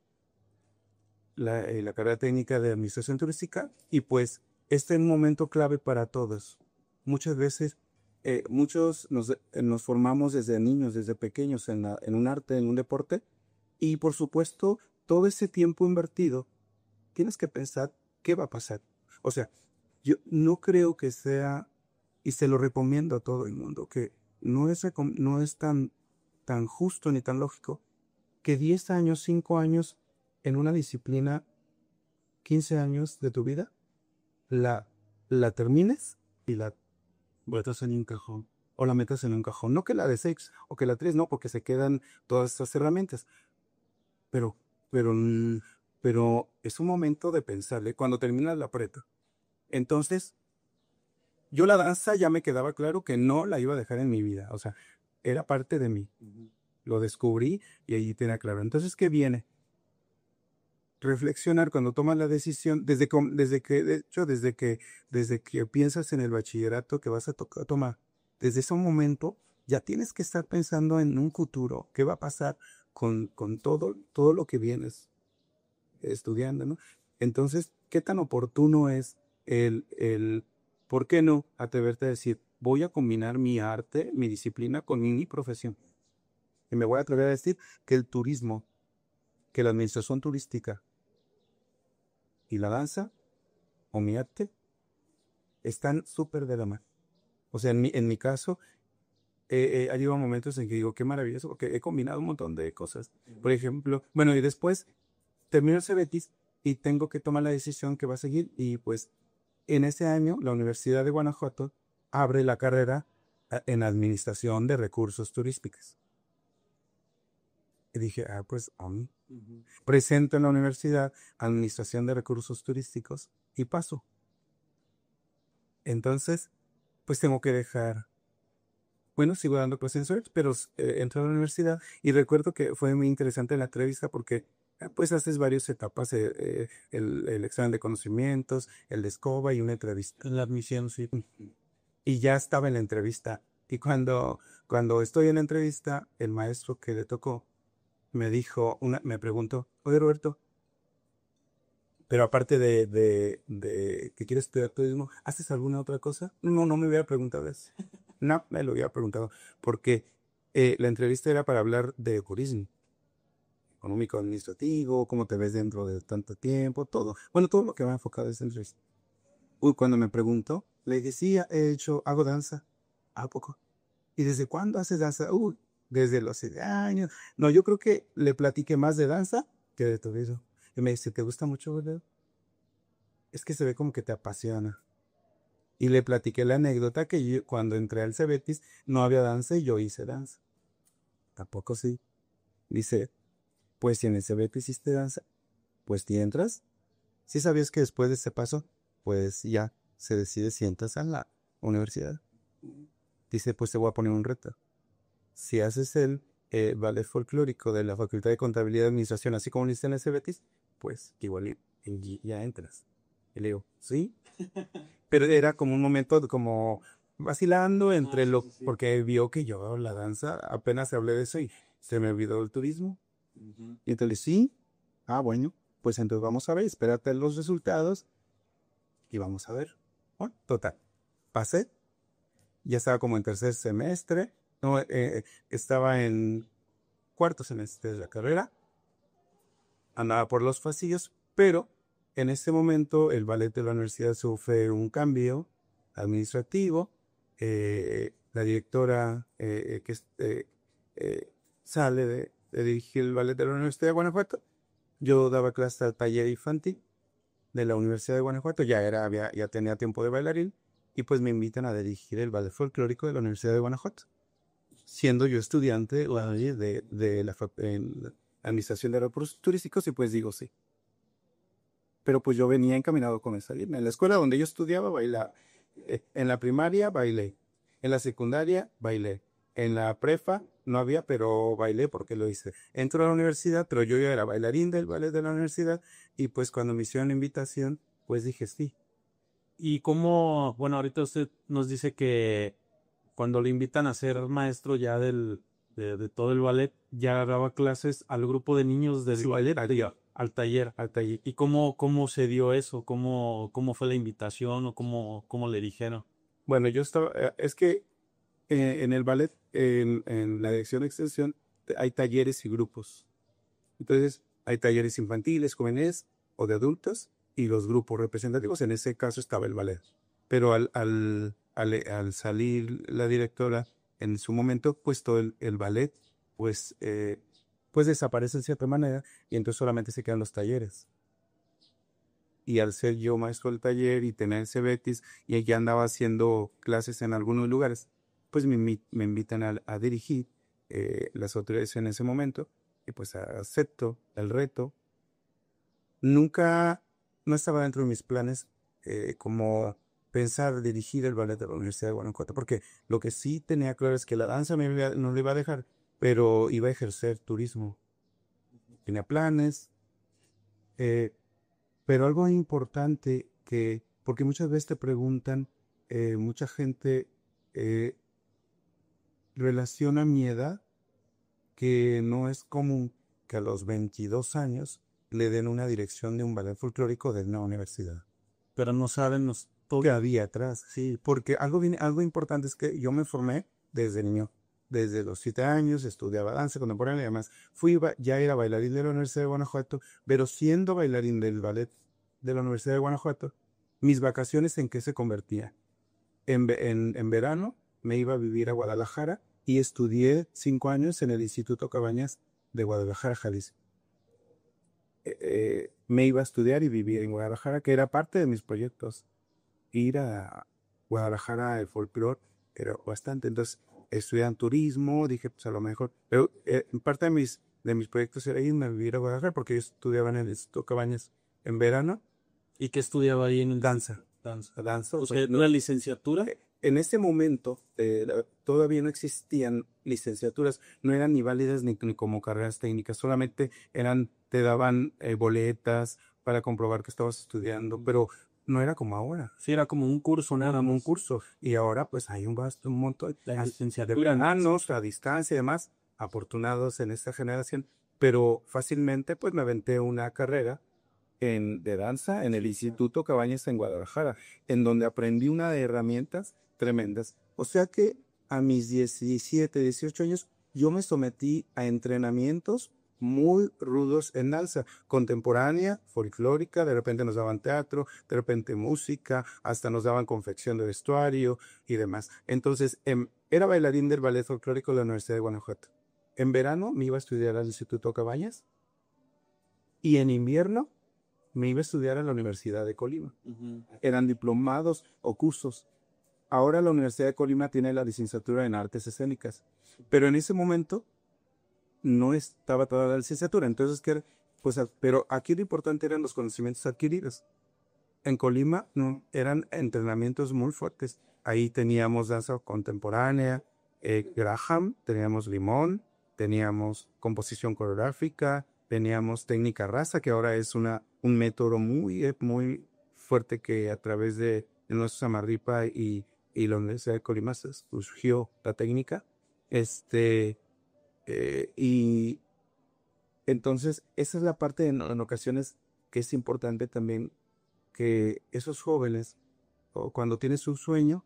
Speaker 3: la carrera técnica de administración turística, y pues este es un momento clave para todos. Muchas veces, muchos nos formamos desde niños, desde pequeños en un arte, en un deporte, y por supuesto, todo ese tiempo invertido, tienes que pensar qué va a pasar. O sea, yo no creo que sea, y se lo recomiendo a todo el mundo, que no es tan justo ni tan lógico que 10 años, 5 años en una disciplina, 15 años de tu vida, la, la termines y la metas en un cajón. O la metas en un cajón. No que la de 6 o que la 3, no, porque se quedan todas estas herramientas. Pero, pero, pero es un momento de pensarle cuando terminas la prepa. Entonces, yo la danza ya me quedaba claro que no la iba a dejar en mi vida. O sea, era parte de mí. Lo descubrí y allí tenía claro. Entonces, ¿qué viene? Reflexionar cuando tomas la decisión, desde que piensas en el bachillerato que vas a tomar, desde ese momento ya tienes que estar pensando en un futuro, qué va a pasar con todo lo que vienes estudiando, ¿no? Entonces, ¿qué tan oportuno es por qué no atreverte a decir, voy a combinar mi arte, mi disciplina con mi profesión? Y me voy a atrever a decir que el turismo, que la administración turística y la danza o mi arte están súper de la mano. O sea, en mi caso, ha llegado momentos en que digo, qué maravilloso, porque he combinado un montón de cosas. Por ejemplo, bueno, y después termino el CBT y tengo que tomar la decisión que va a seguir. Y pues en ese año, la Universidad de Guanajuato abre la carrera en Administración de Recursos Turísticos. Y dije, pues, presento en la universidad Administración de Recursos Turísticos y paso. Entonces, pues tengo que dejar, bueno, sigo dando clases en Search, pero entro a la universidad y recuerdo que fue muy interesante la entrevista porque pues haces varias etapas, el examen de conocimientos, el de escoba y una entrevista.
Speaker 1: La admisión, sí.
Speaker 3: Y ya estaba en la entrevista. Y cuando estoy en la entrevista, el maestro que le tocó me preguntó, oye Roberto, pero aparte de que quieres estudiar turismo, ¿haces alguna otra cosa? No me hubiera preguntado eso. No, me lo hubiera preguntado. Porque la entrevista era para hablar de turismo, económico, administrativo, cómo te ves dentro de tanto tiempo, todo. Bueno, todo lo que va enfocado a esa entrevista. Cuando me preguntó, le dije, sí, hago danza. ¿A poco? ¿Y desde cuándo haces danza? Desde los 7 años. No, yo creo que le platiqué más de danza que de turismo. Y me dice, ¿te gusta mucho, verdad? Es que se ve como que te apasiona. Y le platiqué la anécdota que yo, cuando entré al Cebetis no había danza y yo hice danza. Tampoco sí. Dice, pues si en el Cebetis hiciste danza, pues te entras. Si sabías que después de ese paso, pues ya se decide si entras a la universidad. Dice, pues te voy a poner un reto. Si haces el ballet folclórico de la Facultad de Contabilidad y Administración, así como lo hiciste en el Cebetis, pues igual y ya entras. Y le digo, ¿sí? Pero era como un momento como vacilando entre porque vio que yo la danza, apenas hablé de eso y se me olvidó el turismo. Y entonces, sí, bueno, pues entonces vamos a ver, espérate los resultados y vamos a ver. Bueno, total, pasé, ya estaba como en tercer semestre, no, estaba en cuarto semestre de la carrera, andaba por los pasillos, pero en ese momento el ballet de la universidad sufre un cambio administrativo. La directora sale de dirigir el ballet de la Universidad de Guanajuato. Yo daba clase al taller infantil de la Universidad de Guanajuato, ya tenía tiempo de bailarín, y pues me invitan a dirigir el ballet folclórico de la Universidad de Guanajuato, siendo yo estudiante de la Administración de Recursos Turísticos, y pues digo sí. Pero pues yo venía encaminado con esa línea. En la escuela donde yo estudiaba, bailaba. En la primaria, bailé. En la secundaria, bailé. En la prepa, no había, pero bailé porque lo hice. Entro a la universidad, pero yo ya era bailarín del ballet de la universidad. Y pues cuando me hicieron la invitación, pues dije sí.
Speaker 1: Y cómo, bueno, ahorita usted nos dice que cuando le invitan a ser maestro ya de todo el ballet, ya daba clases al grupo de niños del ballet, al taller. ¿Y cómo se dio eso? ¿Cómo fue la invitación o cómo le dijeron?
Speaker 3: Bueno, yo estaba, es que en el ballet, en la dirección de extensión, hay talleres y grupos. Entonces, hay talleres infantiles, jóvenes o de adultos y los grupos representativos. En ese caso estaba el ballet. Pero al salir la directora en su momento, pues todo el ballet, pues, pues desaparece de cierta manera y entonces solamente se quedan los talleres. Y al ser yo maestro del taller y tener ese Betis, y ya andaba haciendo clases en algunos lugares, pues me invitan a dirigir las autoridades en ese momento, y pues acepto el reto. Nunca, no estaba dentro de mis planes como pensar dirigir el ballet de la Universidad de Guanajuato, porque lo que sí tenía claro es que la danza no lo iba a dejar, pero iba a ejercer turismo. Tenía planes, eh, pero algo importante porque muchas veces te preguntan, mucha gente eh, relaciona mi edad, que no es común que a los 22 años le den una dirección de un ballet folclórico de una universidad.
Speaker 1: Pero no saben todo
Speaker 3: Que había atrás, sí, porque algo importante es que yo me formé desde niño. Desde los 7 años estudiaba danza contemporánea y además ya era bailarín de la Universidad de Guanajuato, pero siendo bailarín del ballet de la Universidad de Guanajuato, mis vacaciones ¿en qué se convertían? En verano me iba a vivir a Guadalajara y estudié 5 años en el Instituto Cabañas de Guadalajara, Jalisco. Me iba a estudiar y vivir en Guadalajara, que era parte de mis proyectos. Ir a Guadalajara, el folclore, era bastante. Entonces, estudian turismo, dije, pues a lo mejor. Pero parte de mis proyectos era irme a vivir a Guadalajara, porque yo estudiaba en el Instituto Cabañas en verano.
Speaker 1: ¿Y qué estudiaba ahí en el
Speaker 3: Danza.
Speaker 1: Danza.
Speaker 3: O
Speaker 1: sea, ¿una licenciatura?
Speaker 3: En ese momento todavía no existían licenciaturas, no eran ni válidas ni como carreras técnicas, solamente te daban boletas para comprobar que estabas estudiando, pero no era como ahora.
Speaker 1: Sí, era como un curso, nada
Speaker 3: Como un
Speaker 1: más.
Speaker 3: curso. Y ahora pues hay un montón
Speaker 1: La
Speaker 3: de
Speaker 1: licenciatura.
Speaker 3: años a distancia y demás, afortunados en esta generación, pero fácilmente pues me aventé una carrera de danza en el Instituto Cabañas en Guadalajara, en donde aprendí una de herramientas tremendas. O sea que a mis 17, 18 años, yo me sometí a entrenamientos muy rudos en danza contemporánea, folclórica, de repente nos daban teatro, de repente música, hasta nos daban confección de vestuario y demás. Entonces, era bailarín del ballet folclórico de la Universidad de Guanajuato. En verano me iba a estudiar al Instituto Cabañas y en invierno me iba a estudiar a la Universidad de Colima. Eran diplomados o cursos. Ahora la Universidad de Colima tiene la licenciatura en artes escénicas, pero en ese momento no estaba toda la licenciatura. Entonces, pero aquí lo importante eran los conocimientos adquiridos. En Colima no, eran entrenamientos muy fuertes. Ahí teníamos danza contemporánea, Graham, teníamos limón, teníamos composición coreográfica, teníamos técnica raza, que ahora es un método muy fuerte que a través de nuestro Samarripa y la Universidad de Colima surgió la técnica. Y entonces esa es la parte en ocasiones que es importante también, que esos jóvenes, o cuando tienes un sueño,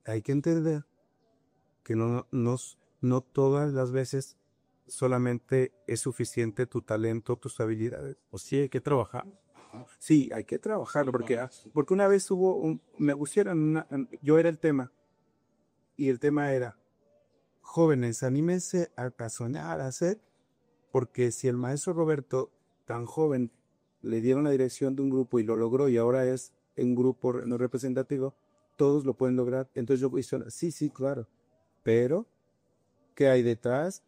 Speaker 3: hay que entender que no todas las veces solamente es suficiente tu talento, tus habilidades.
Speaker 1: O sí, hay que trabajar.
Speaker 3: Sí, hay que trabajarlo, porque una vez me pusieron, yo era el tema, y el tema era, jóvenes, anímense a soñar, a hacer, porque si el maestro Roberto, tan joven, le dieron la dirección de un grupo y lo logró, y ahora es en grupo no representativo, todos lo pueden lograr. Entonces yo dije, sí, claro, pero ¿qué hay detrás?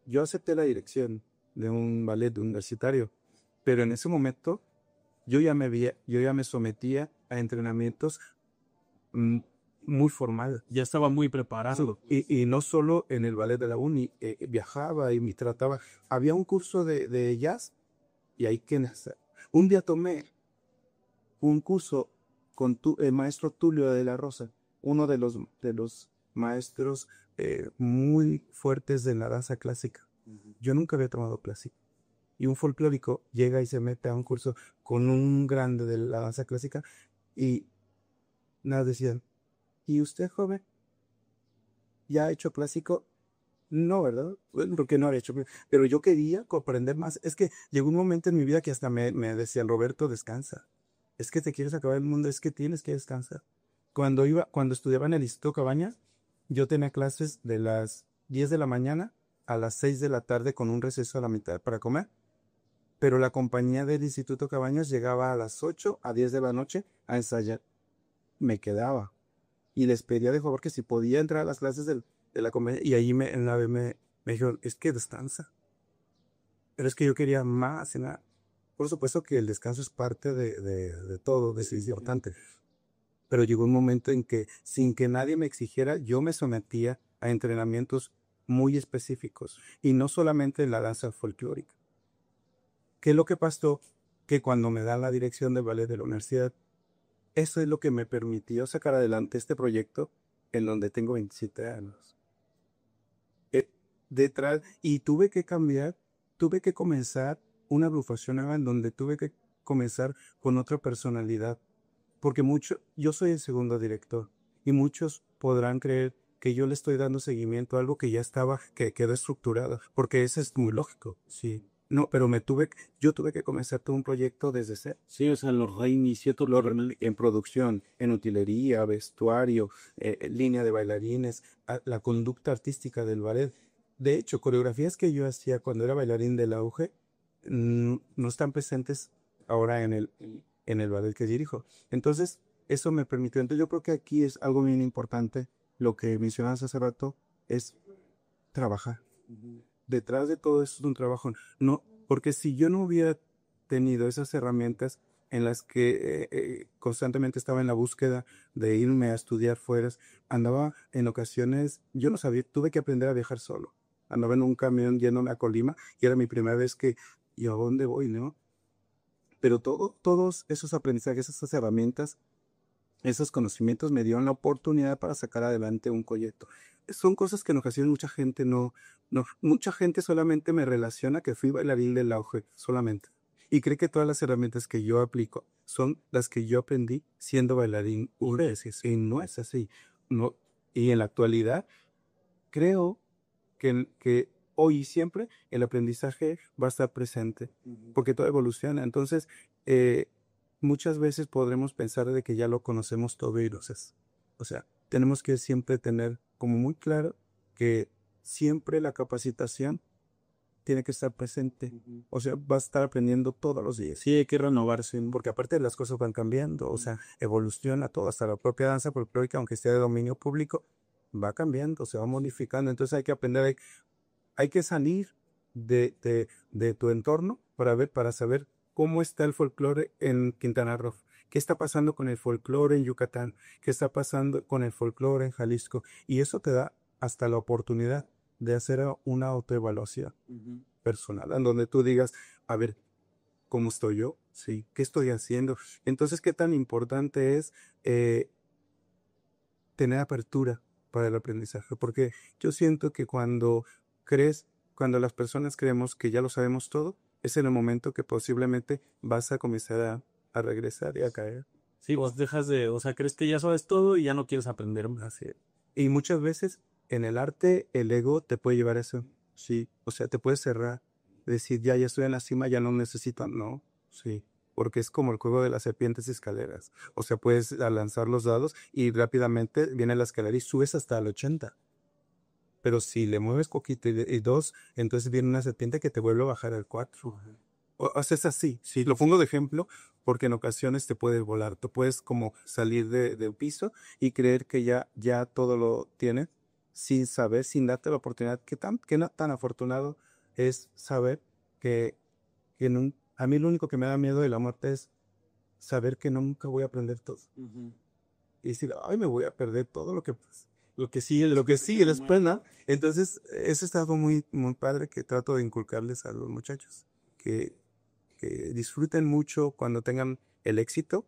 Speaker 3: Yo acepté la dirección de un ballet universitario, pero en ese momento yo ya me sometía a entrenamientos muy formales.
Speaker 1: Ya estaba muy preparado.
Speaker 3: Y no solo en el ballet de la uni, viajaba y me trataba. Había un curso de jazz y ahí un día tomé un curso con el maestro Tulio de la Rosa, uno de los maestros muy fuertes de la danza clásica. Yo nunca había tomado clásico. Y un folclórico llega y se mete a un curso con un grande de la danza clásica y nada decían, ¿y usted, joven? ¿Ya ha hecho clásico? No, ¿verdad? Bueno, porque no había hecho. Pero yo quería comprender más. Es que llegó un momento en mi vida que hasta me decían, Roberto, descansa. Es que te quieres acabar el mundo, es que tienes que descansar. Cuando estudiaba en el Instituto Cabañas, yo tenía clases de las 10 de la mañana a las 6 de la tarde con un receso a la mitad para comer. Pero la compañía del Instituto Cabañas llegaba a las 8 a 10 de la noche a ensayar. Me quedaba. Y les pedía de favor que si podía entrar a las clases de la compañía. Y ahí en la vez me dijeron, es que descansa. Pero es que yo quería más. Por supuesto que el descanso es parte de todo, es importante. Pero llegó un momento en que, sin que nadie me exigiera, yo me sometía a entrenamientos muy específicos. Y no solamente en la danza folclórica. ¿Qué es lo que pasó? Que cuando me dan la dirección de ballet de la universidad, eso es lo que me permitió sacar adelante este proyecto en donde tengo 27 años. Detrás, y tuve que cambiar, tuve que comenzar una agrupación nueva en donde tuve que comenzar con otra personalidad. Porque yo soy el segundo director y muchos podrán creer que yo le estoy dando seguimiento a algo que ya estaba, que quedó estructurado, porque eso es muy lógico, sí. No, pero yo tuve que comenzar todo un proyecto desde cero. Sí, o sea, lo reinicié todo en producción, en utilería, vestuario, línea de bailarines, la conducta artística del ballet. De hecho, coreografías que yo hacía cuando era bailarín del auge no están presentes ahora en el ballet que dirijo. Entonces, eso me permitió. Entonces, yo creo que aquí es algo bien importante. Lo que mencionabas hace rato es trabajar. Detrás de todo eso es un trabajo. No, porque si yo no hubiera tenido esas herramientas en las que constantemente estaba en la búsqueda de irme a estudiar fuera, andaba en ocasiones, yo no sabía, tuve que aprender a viajar solo. Andaba en un camión yéndome a Colima y era mi primera vez ¿y a dónde voy, no? Pero todos esos aprendizajes, esas herramientas, esos conocimientos me dieron la oportunidad para sacar adelante un proyecto. Son cosas que en ocasiones mucha gente solamente me relaciona que fui bailarín del auge, solamente. Y cree que todas las herramientas que yo aplico son las que yo aprendí siendo bailarín y no es así. No, y en la actualidad creo que hoy y siempre el aprendizaje va a estar presente, porque todo evoluciona. Entonces, muchas veces podremos pensar de que ya lo conocemos todo y no es. O sea, tenemos que siempre tener como muy claro que siempre la capacitación tiene que estar presente. O sea, va a estar aprendiendo todos los días. Sí, hay que renovarse, porque aparte las cosas van cambiando, o sea, evoluciona todo, hasta la propia danza folclórica, aunque sea de dominio público, va cambiando, se va modificando. Entonces hay que aprender, hay que salir de tu entorno para saber cómo está el folclore en Quintana Roo. ¿Qué está pasando con el folclore en Yucatán? ¿Qué está pasando con el folclore en Jalisco? Y eso te da hasta la oportunidad de hacer una autoevaluación personal, en donde tú digas, a ver, ¿cómo estoy yo? Sí, ¿qué estoy haciendo? Entonces, ¿qué tan importante es tener apertura para el aprendizaje? Porque yo siento que cuando las personas creemos que ya lo sabemos todo, es en el momento que posiblemente vas a comenzar a regresar y a caer.
Speaker 1: Sí, vos dejas o sea, crees que ya sabes todo y ya no quieres aprender más.
Speaker 3: Y muchas veces en el arte el ego te puede llevar a eso. Sí, o sea, te puede cerrar, decir, ya estoy en la cima, ya no necesito, no, sí, porque es como el juego de las serpientes y escaleras. O sea, puedes lanzar los dados y rápidamente viene la escalera y subes hasta el 80. Pero si le mueves poquito y dos, entonces viene una serpiente que te vuelve a bajar al 4. O sea, es así. Sí, lo pongo de ejemplo porque en ocasiones te puedes volar. Tú puedes como salir del piso y creer que ya todo lo tienes sin saber, sin darte la oportunidad. ¿Qué no tan afortunado es saber que a mí lo único que me da miedo de la muerte es saber que nunca voy a aprender todo. Y decir, ay, me voy a perder todo lo que sigue después, ¿no? Entonces, eso es algo muy, muy padre que trato de inculcarles a los muchachos, que disfruten mucho cuando tengan el éxito,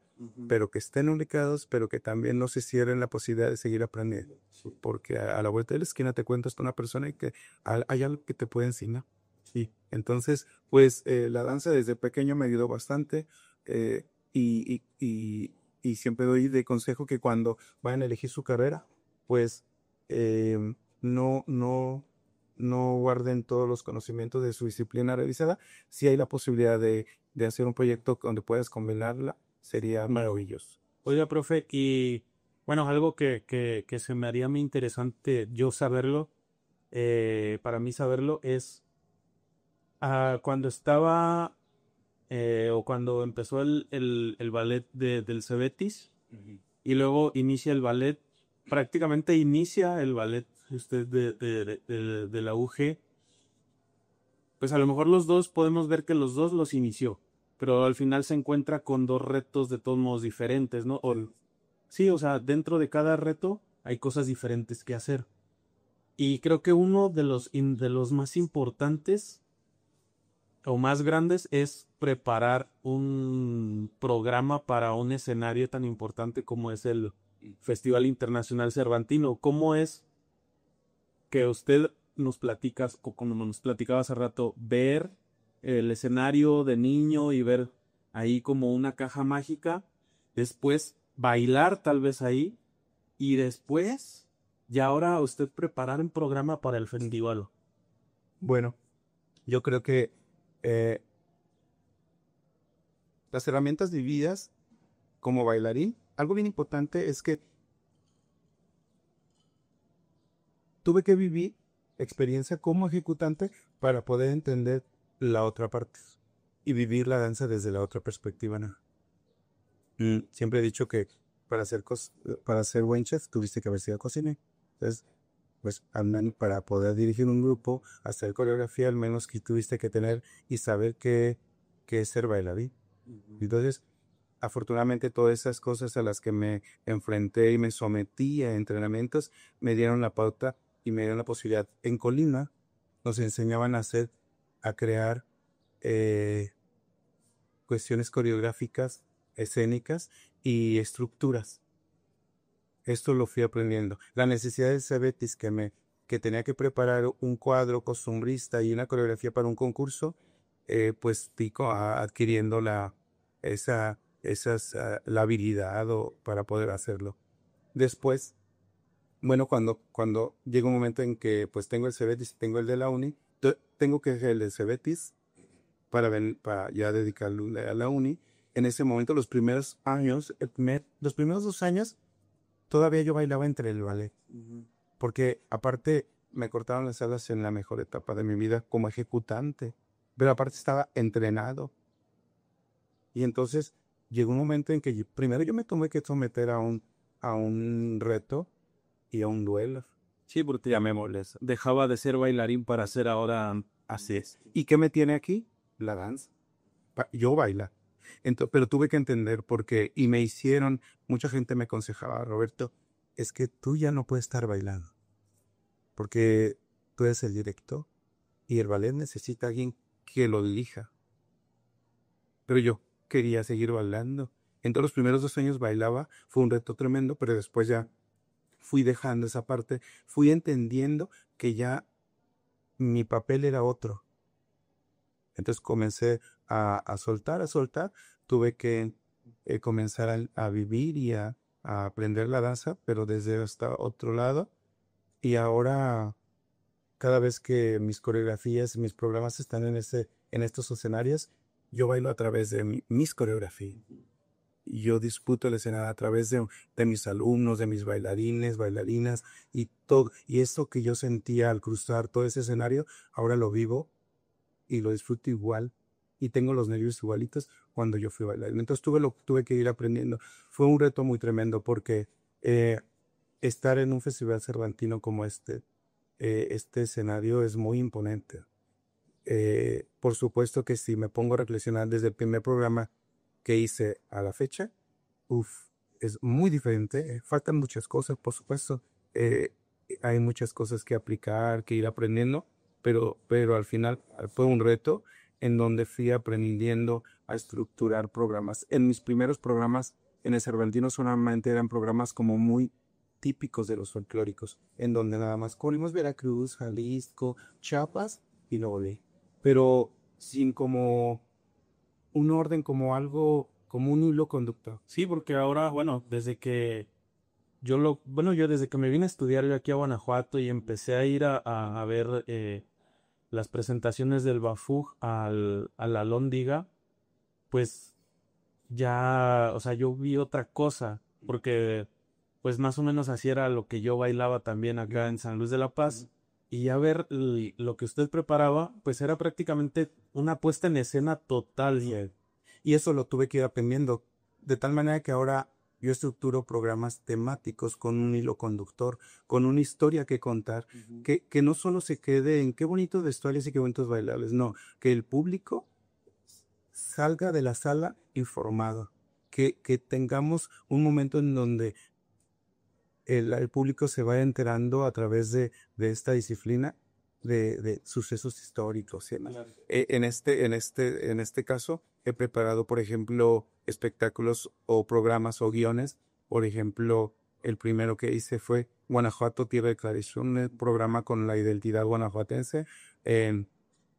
Speaker 3: pero que estén ubicados, pero que también no se cierren la posibilidad de seguir aprendiendo. Porque a la vuelta de la esquina te cuentas con una persona y que hay algo que te puede enseñar. Sí. Entonces, pues la danza desde pequeño me ayudó bastante y siempre doy de consejo que cuando vayan a elegir su carrera, pues no, no, no guarden todos los conocimientos de su disciplina realizada. Si hay la posibilidad de hacer un proyecto donde puedas combinarla, sería maravilloso.
Speaker 1: Oiga, profe, y bueno, algo que se me haría muy interesante yo saberlo, para mí saberlo, es cuando estaba o cuando empezó el ballet del Cebetis y luego inicia el ballet, prácticamente inicia el ballet usted de la UG, pues a lo mejor los dos podemos ver que los dos los inició, pero al final se encuentra con dos retos de todos modos diferentes, ¿no? Sí, o sea, dentro de cada reto hay cosas diferentes que hacer. Y creo que uno de los más importantes o más grandes es preparar un programa para un escenario tan importante como es el Festival Internacional Cervantino. ¿Cómo es que usted nos platica, como nos platicaba hace rato, ver el escenario de niño y ver ahí como una caja mágica, después bailar tal vez ahí y después y ahora usted preparar un programa para el festival?
Speaker 3: Bueno, yo creo que las herramientas vividas como bailarín, algo bien importante es que tuve que vivir experiencia como ejecutante para poder entender la otra parte y vivir la danza desde la otra perspectiva, ¿no? Siempre he dicho que para ser buen chef tuviste que haber sido cocinero. Entonces, pues para poder dirigir un grupo, hacer coreografía, al menos que tuviste que tener y saber qué es ser bailarín. Entonces, afortunadamente todas esas cosas a las que me enfrenté y me sometí a entrenamientos me dieron la pauta y me dieron la posibilidad. En Colima nos enseñaban a crear cuestiones coreográficas, escénicas y estructuras. Esto lo fui aprendiendo. La necesidad de Cebetis que tenía que preparar un cuadro costumbrista y una coreografía para un concurso, pues pico adquiriendo la habilidad para poder hacerlo. Después, bueno, cuando llega un momento en que pues tengo el Cebetis y tengo el de la uni, tengo que dejar el de Cebetis para ya dedicarlo a la uni. En ese momento, los primeros 2 años, todavía yo bailaba entre el ballet. Porque aparte me cortaron las alas en la mejor etapa de mi vida como ejecutante. Pero aparte estaba entrenado. Y entonces llegó un momento en que primero yo me tuve que someter a un reto y a un duelo.
Speaker 1: Sí, porque llamémosles. Dejaba de ser bailarín para ser ahora así es.
Speaker 3: ¿Y qué me tiene aquí? La danza. Yo baila. Pero tuve que entender y mucha gente me aconsejaba, Roberto, es que tú ya no puedes estar bailando, porque tú eres el director y el ballet necesita a alguien que lo dirija. Pero yo quería seguir bailando. Entonces los primeros 2 años bailaba, fue un reto tremendo, pero después ya fui dejando esa parte, fui entendiendo que ya mi papel era otro. Entonces comencé a soltar, tuve que comenzar a vivir y a aprender la danza, pero desde hasta otro lado. Y ahora, cada vez que mis coreografías, mis programas están en estos escenarios, yo bailo a través de mis coreografías. Y yo disputo el escenario a través de mis alumnos, de mis bailarines, bailarinas, y todo. Y esto que yo sentía al cruzar todo ese escenario, ahora lo vivo y lo disfruto igual. Y tengo los nervios igualitos cuando yo fui bailarín. Entonces tuve que ir aprendiendo. Fue un reto muy tremendo porque estar en un festival cervantino como este escenario es muy imponente. Por supuesto que si me pongo a reflexionar desde el primer programa que hice a la fecha, es muy diferente. Faltan muchas cosas, por supuesto. Hay muchas cosas que aplicar, que ir aprendiendo, pero al final fue un reto en donde fui aprendiendo a estructurar programas. En mis primeros programas en el Cervantino solamente eran programas como muy típicos de los folclóricos, en donde nada más cubrimos Veracruz, Jalisco, Chiapas y luego de. Pero sin como un orden, como algo, como un hilo conductor.
Speaker 1: Sí, porque ahora, bueno, yo desde que me vine a estudiar yo aquí a Guanajuato y empecé a ir a ver las presentaciones del Bafug a la Lóndiga, pues ya, o sea, yo vi otra cosa, porque pues más o menos así era lo que yo bailaba también acá en San Luis de la Paz, y ya ver lo que usted preparaba, pues era prácticamente una puesta en escena total.
Speaker 3: Y eso lo tuve que ir aprendiendo, de tal manera que ahora yo estructuro programas temáticos con un hilo conductor, con una historia que contar, que no solo se quede en qué bonitos vestuarios y qué bonitos bailables, no, que el público salga de la sala informado, que tengamos un momento en donde el público se vaya enterando a través de esta disciplina de sucesos históricos y demás.
Speaker 1: Claro.
Speaker 3: En este caso, he preparado, por ejemplo, espectáculos o programas o guiones. Por ejemplo, el primero que hice fue Guanajuato, Tierra de Tradición, un programa con la identidad guanajuatense, en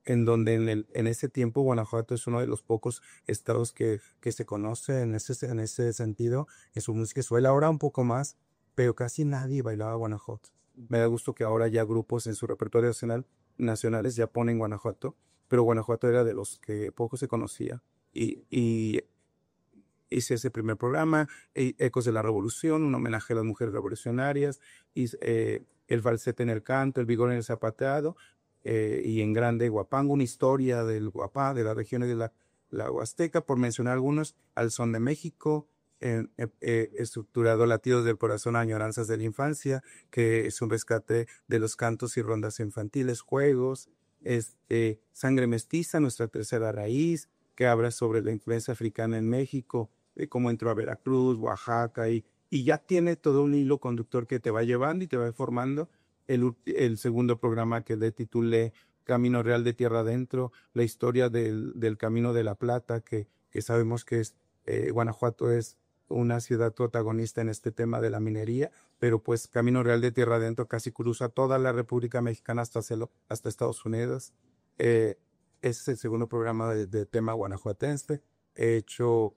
Speaker 3: donde en ese tiempo Guanajuato es uno de los pocos estados que se conoce en ese sentido, en su música. Suele ahora un poco más, pero casi nadie bailaba Guanajuato. Me da gusto que ahora ya grupos en su repertorio nacionales ya ponen Guanajuato, pero Guanajuato era de los que poco se conocía. Y hice ese primer programa, Ecos de la Revolución, un homenaje a las mujeres revolucionarias, el falsete en el canto, el vigor en el zapateado, y en grande Huapango, una historia del Huapá, de las regiones de la Huasteca, por mencionar algunos, al son de México, estructurado Latidos del Corazón, Añoranzas de la Infancia, que es un rescate de los cantos y rondas infantiles, juegos, Sangre Mestiza, nuestra tercera raíz, que habla sobre la influencia africana en México, de cómo entró a Veracruz, Oaxaca, y ya tiene todo un hilo conductor que te va llevando y te va formando. El segundo programa que le titulé Camino Real de Tierra Adentro, la historia del Camino de la Plata, que sabemos que Guanajuato es una ciudad protagonista en este tema de la minería, pero pues Camino Real de Tierra Adentro casi cruza toda la República Mexicana hasta Estados Unidos. Ese es el segundo programa de tema guanajuatense. He hecho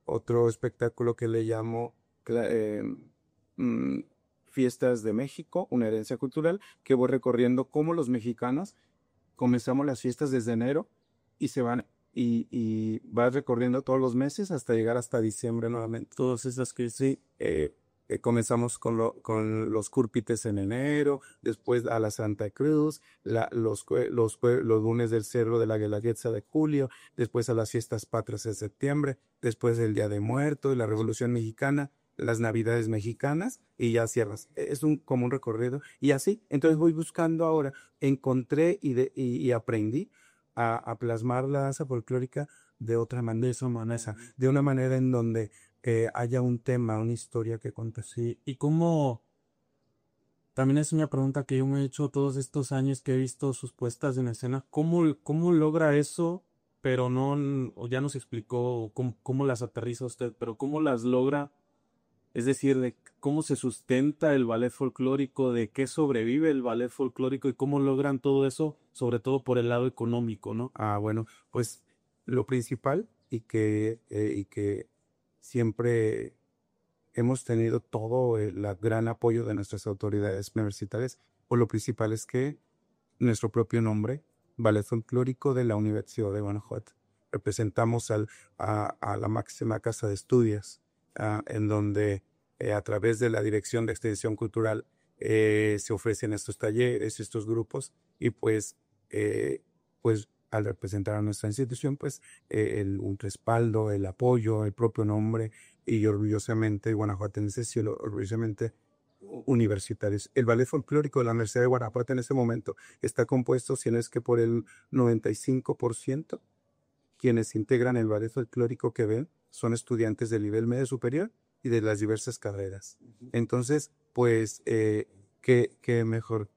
Speaker 3: otro espectáculo que le llamo Fiestas de México, una herencia cultural, que voy recorriendo cómo los mexicanos comenzamos las fiestas desde enero y se van y vas recorriendo todos los meses hasta llegar hasta diciembre nuevamente.
Speaker 1: Todas esas que
Speaker 3: Sí, comenzamos con los cúrpites en enero, después a la Santa Cruz, los lunes del Cerro de la Guelaguetza de julio, después a las fiestas patrias de septiembre, después el Día de Muertos, la Revolución Mexicana, las Navidades mexicanas, y ya cierras. Es como un recorrido. Y así, entonces voy buscando ahora, encontré y aprendí a plasmar la danza folclórica de otra manera, de una manera en donde haya un tema, una historia que contar.
Speaker 1: sí. Y cómo, también es una pregunta que yo me he hecho todos estos años que he visto sus puestas en escena, ¿cómo logra eso? Pero no, o ya nos explicó cómo las aterriza usted, pero cómo las logra, es decir, de cómo se sustenta el ballet folclórico, de qué sobrevive el ballet folclórico y cómo logran todo eso, sobre todo por el lado económico, ¿no?
Speaker 3: Bueno, pues lo principal y que siempre hemos tenido todo el gran apoyo de nuestras autoridades universitarias, pues lo principal es que nuestro propio nombre, Ballet Folclórico de la Universidad de Guanajuato, representamos a la máxima casa de estudios, en donde a través de la Dirección de Extensión Cultural se ofrecen estos talleres, estos grupos, y pues al representar a nuestra institución, pues un respaldo, el apoyo, el propio nombre, y orgullosamente guanajuatenses y orgullosamente universitarios. El ballet folclórico de la Universidad de Guanajuato en este momento está compuesto, si no es que por el 95%, quienes integran el ballet folclórico que ven son estudiantes del nivel medio superior y de las diversas carreras. Entonces, pues, qué mejor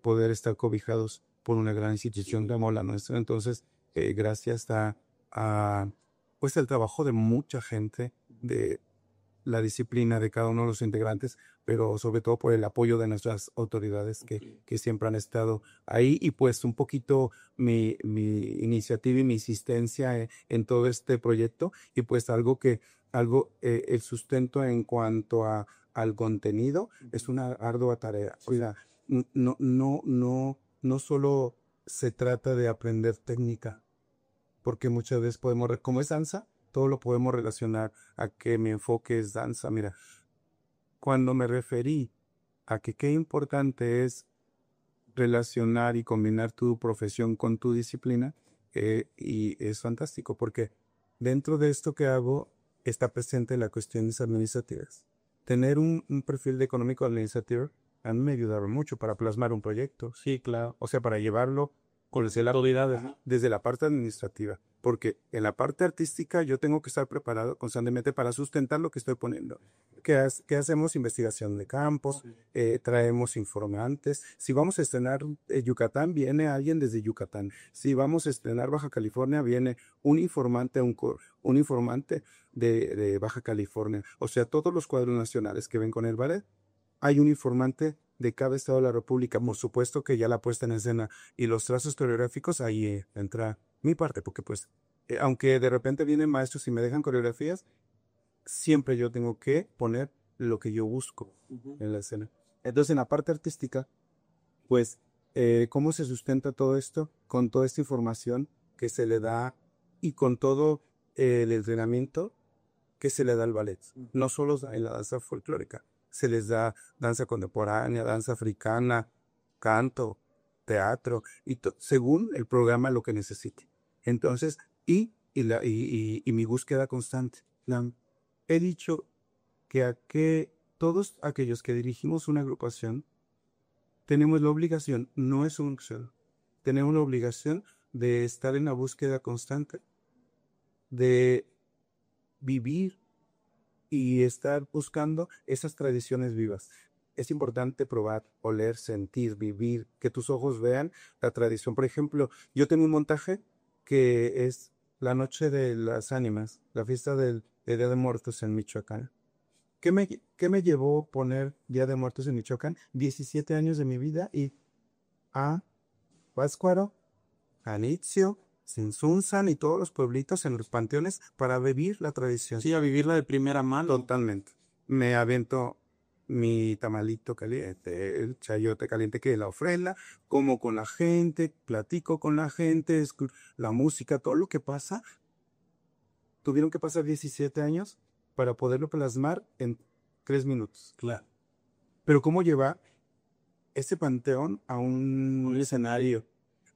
Speaker 3: poder estar cobijados por una gran institución como la nuestra. Entonces, gracias a pues el trabajo de mucha gente, de la disciplina de cada uno de los integrantes, pero sobre todo por el apoyo de nuestras autoridades que siempre han estado ahí y pues un poquito mi iniciativa y mi insistencia en todo este proyecto y pues el sustento en cuanto al contenido es una ardua tarea. Oiga, no solo se trata de aprender técnica, porque muchas veces como es danza, todo lo podemos relacionar a que mi enfoque es danza. Mira, cuando me referí a que qué importante es relacionar y combinar tu profesión con tu disciplina, y es fantástico porque dentro de esto que hago está presente las cuestiones administrativas. Tener un perfil de económico administrativo a mí me ayudaba mucho para plasmar un proyecto.
Speaker 1: Sí, claro.
Speaker 3: O sea, para llevarlo desde la parte administrativa, porque en la parte artística yo tengo que estar preparado constantemente para sustentar lo que estoy poniendo. ¿Qué hacemos? Investigación de campos, traemos informantes. Si vamos a estrenar Yucatán, viene alguien desde Yucatán. Si vamos a estrenar Baja California, viene un informante, un informante de Baja California. O sea, todos los cuadros nacionales que ven con el ballet, hay un informante de cada estado de la República. Por supuesto que ya la puesta en escena y los trazos coreográficos, ahí entra mi parte, porque pues, aunque de repente vienen maestros y me dejan coreografías, siempre yo tengo que poner lo que yo busco en la escena. Entonces, en la parte artística, pues, ¿cómo se sustenta todo esto? Con toda esta información que se le da y con todo el entrenamiento que se le da al ballet. No solo en la danza folclórica, se les da danza contemporánea, danza africana, canto, teatro, según el programa lo que necesite. Entonces, y mi búsqueda constante. He dicho que todos aquellos que dirigimos una agrupación tenemos la obligación, no es una opción, tenemos la obligación de estar en la búsqueda constante, de vivir y estar buscando esas tradiciones vivas. Es importante probar, oler, sentir, vivir, que tus ojos vean la tradición. Por ejemplo, yo tengo un montaje que es la Noche de las Ánimas, la fiesta del Día de Muertos en Michoacán. ¿Qué me llevó poner Día de Muertos en Michoacán? 17 años de mi vida y a Pátzcuaro, Janitzio, Sinsunzan y todos los pueblitos en los panteones para vivir la tradición.
Speaker 1: Sí, a vivirla de primera mano.
Speaker 3: Totalmente. Me avento mi tamalito caliente, el chayote caliente que es la ofrenda, como con la gente, platico con la gente, la música, todo lo que pasa. Tuvieron que pasar 17 años para poderlo plasmar en 3 minutos.
Speaker 1: Claro.
Speaker 3: Pero ¿cómo llevar ese panteón a un escenario?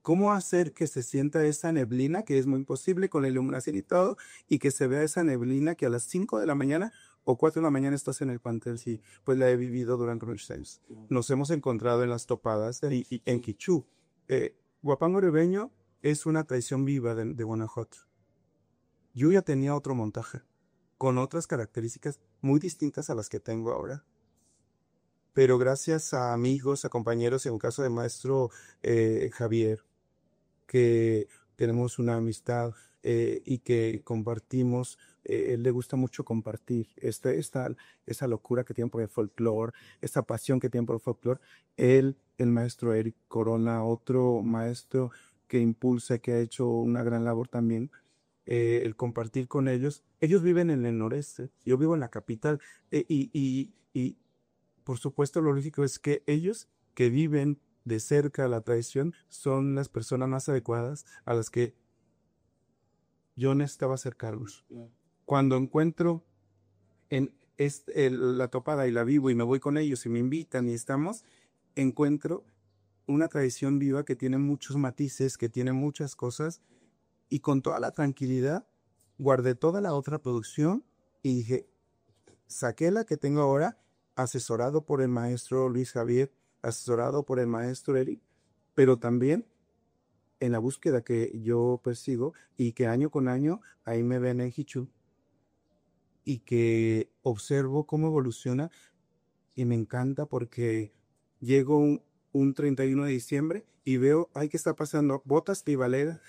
Speaker 3: ¿Cómo hacer que se sienta esa neblina, que es muy imposible con la iluminación y todo, y que se vea esa neblina que a las 5 de la mañana o 4 de la mañana estás en el panteón? Sí, pues la he vivido durante muchos años. Nos hemos encontrado en las topadas en Quichú. Huapango Ribeño es una tradición viva de Guanajuato. Yo ya tenía otro montaje, con otras características muy distintas a las que tengo ahora. Pero gracias a amigos, a compañeros, en un caso de maestro Javier, que tenemos una amistad y que compartimos, él le gusta mucho compartir esa locura que tiene por el folclore, esa pasión que tiene por el folclore. El maestro Eric Corona, otro maestro que impulsa, que ha hecho una gran labor también, el compartir con ellos. Ellos viven en el noreste, yo vivo en la capital, y por supuesto lo lógico es que ellos que viven de cerca la tradición son las personas más adecuadas a las que yo necesitaba acercarlos. Cuando encuentro la topada y la vivo y me voy con ellos y me invitan y encuentro una tradición viva que tiene muchos matices, que tiene muchas cosas, y con toda la tranquilidad guardé toda la otra producción y dije, saqué la que tengo ahora, asesorado por el maestro Luis Javier, asesorado por el maestro Eric, pero también en la búsqueda que yo persigo y que año con año ahí me ven en Hichu y que observo cómo evoluciona y me encanta porque llego un 31 de diciembre y veo, ay, ¿qué está pasando? Botas pivaleras,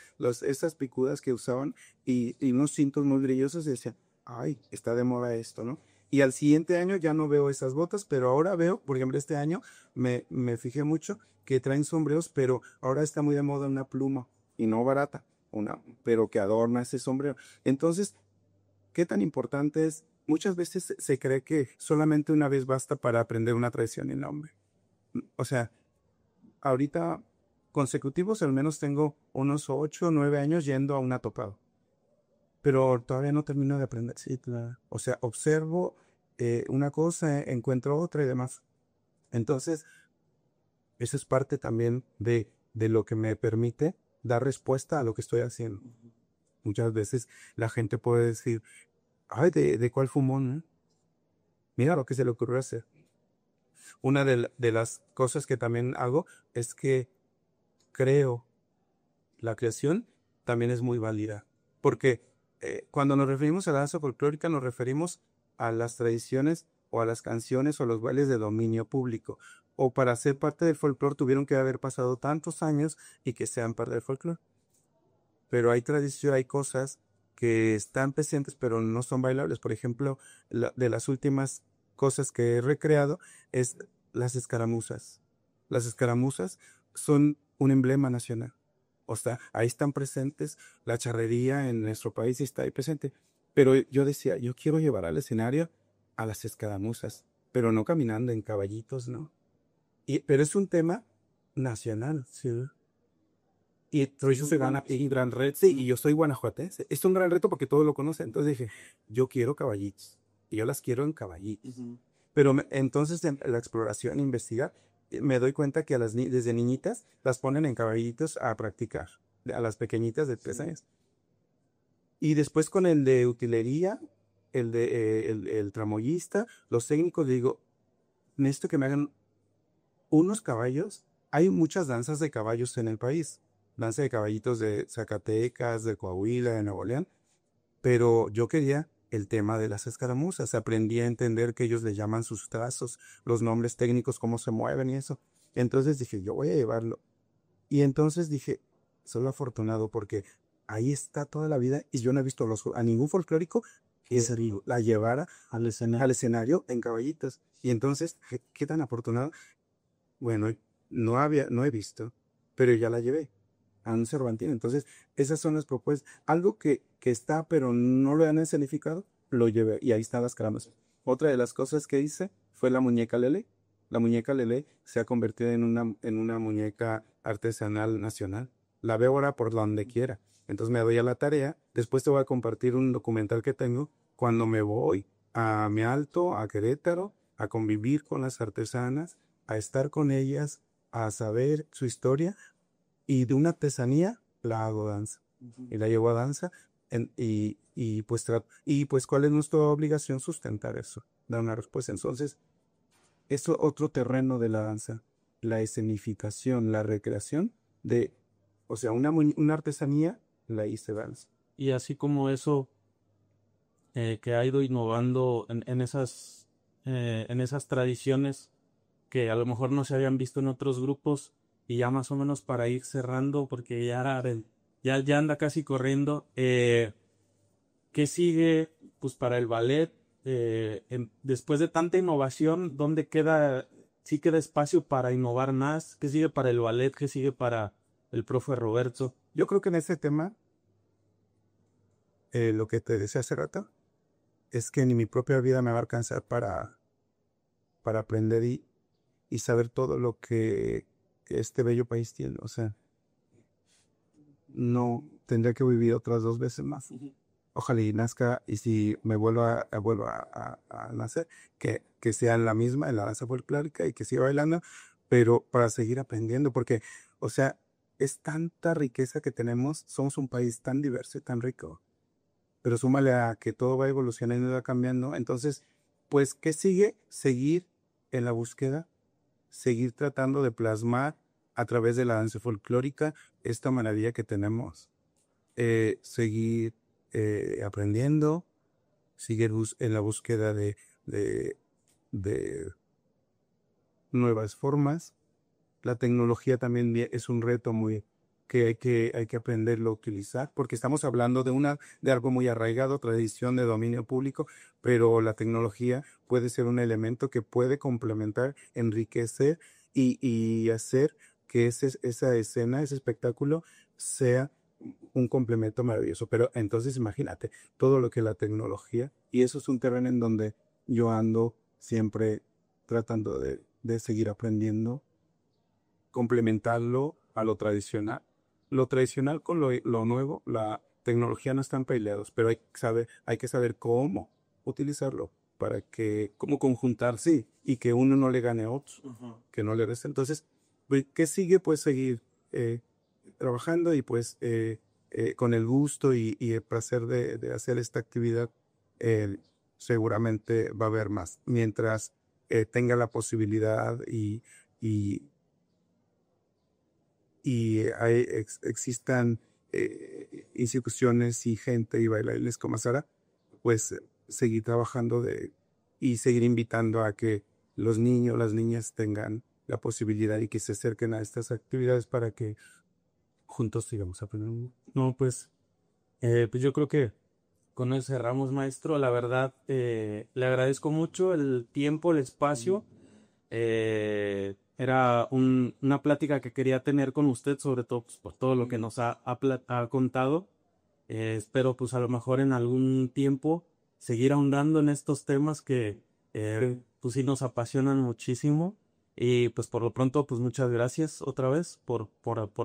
Speaker 3: esas picudas que usaban y unos cintos muy brillosos y decían, ay, está de moda esto, ¿no? Y al siguiente año ya no veo esas botas, pero ahora veo, por ejemplo, este año me fijé mucho que traen sombreros, pero ahora está muy de moda una pluma, y no barata, pero que adorna ese sombrero. Entonces, ¿qué tan importante es? Muchas veces se cree que solamente una vez basta para aprender una tradición y nombre. O sea, ahorita consecutivos al menos tengo unos 8 o 9 años yendo a una topado, pero todavía no termino de aprender.
Speaker 1: Sí, claro.
Speaker 3: O sea, observo una cosa, encuentro otra y demás. Entonces, eso es parte también de lo que me permite dar respuesta a lo que estoy haciendo. Muchas veces la gente puede decir, ay, ¿de cuál fumón? Mira lo que se le ocurrió hacer. Una de las cosas que también hago es que creo la creación también es muy válida. Porque cuando nos referimos a la danza folclórica, nos referimos a las tradiciones o a las canciones o los bailes de dominio público. O para ser parte del folclore tuvieron que haber pasado tantos años y que sean parte del folclore. Pero hay tradición, hay cosas que están presentes pero no son bailables. Por ejemplo, de las últimas cosas que he recreado es las escaramuzas. Las escaramuzas son un emblema nacional. O sea, ahí están presentes, la charrería en nuestro país está ahí presente. Pero yo decía, yo quiero llevar al escenario a las escaramuzas, pero no caminando en caballitos, ¿no? Pero es un tema nacional, ¿sí? Y por eso se gana un gran reto. Sí, y yo soy guanajuatense. Es un gran reto porque todos lo conocen. Entonces dije, yo quiero caballitos. Y yo las quiero en caballitos. Pero entonces en la exploración, investigar, me doy cuenta que desde niñitas las ponen en caballitos a practicar. A las pequeñitas de 3 años. Y después con el de utilería, el tramoyista, los técnicos, digo, necesito que me hagan unos caballos. Hay muchas danzas de caballos en el país. Danza de caballitos de Zacatecas, de Coahuila, de Nuevo León. Pero yo quería el tema de las escaramuzas. Aprendí a entender que ellos le llaman sus trazos, los nombres técnicos, cómo se mueven y eso. Entonces dije, yo voy a llevarlo. Y entonces dije, soy afortunado porque ahí está toda la vida y yo no he visto a ningún folclórico que la llevara al escenario en caballitos. Y entonces, ¿qué tan afortunado? Bueno, no he visto, pero ya la llevé a un Cervantino. Entonces, esas son las propuestas. Algo que está, pero no lo han escenificado, lo llevé. Y ahí están las caramas. Otra de las cosas que hice fue la muñeca Lele. La muñeca Lele se ha convertido en una muñeca artesanal nacional. La veo ahora por donde quiera. Entonces me doy a la tarea. Después te voy a compartir un documental que tengo cuando me voy a Mi Alto, a Querétaro, a convivir con las artesanas, a estar con ellas, a saber su historia, y de una artesanía la hago danza. Y la llevo a danza y pues ¿cuál es nuestra obligación? Sustentar eso, dar una respuesta. Entonces, es otro terreno de la danza, la escenificación, la recreación o sea, una artesanía la hice danza.
Speaker 1: Y así como eso que ha ido innovando en esas tradiciones que a lo mejor no se habían visto en otros grupos, y ya más o menos para ir cerrando porque ya anda casi corriendo. ¿Qué sigue pues para el ballet? Después de tanta innovación, ¿dónde queda? ¿Sí queda espacio para innovar más? ¿Qué sigue para el ballet? ¿Qué sigue para el profe Roberto?
Speaker 3: Yo creo que en ese tema, lo que te decía hace rato, es que ni mi propia vida me va a alcanzar para aprender y saber todo lo que este bello país tiene. O sea, no tendría que vivir otras 2 veces más. Ojalá y nazca, y si me vuelvo a nacer, que sea en la misma, en la danza folclórica, y que siga bailando, pero para seguir aprendiendo, porque, o sea, es tanta riqueza que tenemos, somos un país tan diverso y tan rico, pero súmale a que todo va evolucionando y va cambiando. Entonces, pues, ¿qué sigue? Seguir en la búsqueda, seguir tratando de plasmar a través de la danza folclórica esta maravilla que tenemos. Seguir aprendiendo, seguir en la búsqueda de, de nuevas formas. La tecnología también es un reto muy, que hay que aprenderlo a utilizar, porque estamos hablando de algo muy arraigado, tradición de dominio público, pero la tecnología puede ser un elemento que puede complementar, enriquecer y hacer que esa escena, ese espectáculo sea un complemento maravilloso. Pero entonces imagínate todo lo que la tecnología, y eso es un terreno en donde yo ando siempre tratando de seguir aprendiendo, complementarlo a lo tradicional con lo nuevo. La tecnología no están peleados, pero hay que saber cómo utilizarlo para que, cómo conjuntar, sí, y que uno no le gane a otro, que no le reste. Entonces, pues, ¿qué sigue? Pues seguir trabajando y pues con el gusto y el placer de hacer esta actividad, seguramente va a haber más. Mientras tenga la posibilidad y existan instituciones y gente y bailarines como Sara, pues seguir trabajando y seguir invitando a que los niños, las niñas tengan la posibilidad y que se acerquen a estas actividades para que juntos sigamos aprendiendo.
Speaker 1: No, pues yo creo que con eso cerramos, maestro. La verdad, le agradezco mucho el tiempo, el espacio. Era una plática que quería tener con usted, sobre todo pues, por todo lo que nos ha contado. Espero pues a lo mejor en algún tiempo seguir ahondando en estos temas que pues sí nos apasionan muchísimo. Y pues por lo pronto pues muchas gracias otra vez por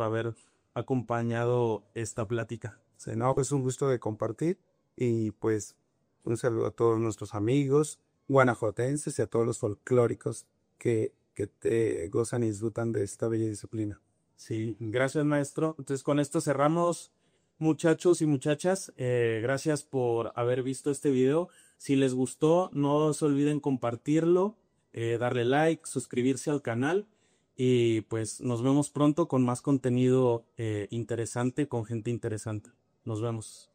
Speaker 1: haber acompañado esta plática.
Speaker 3: Sí, no, pues un gusto de compartir y pues un saludo a todos nuestros amigos guanajuatenses y a todos los folclóricos que te gozan y disfrutan de esta bella disciplina.
Speaker 1: Sí, gracias maestro. Entonces con esto cerramos, muchachos y muchachas. Gracias por haber visto este video. Si les gustó, no se olviden compartirlo, darle like, suscribirse al canal y pues nos vemos pronto con más contenido interesante, con gente interesante. Nos vemos.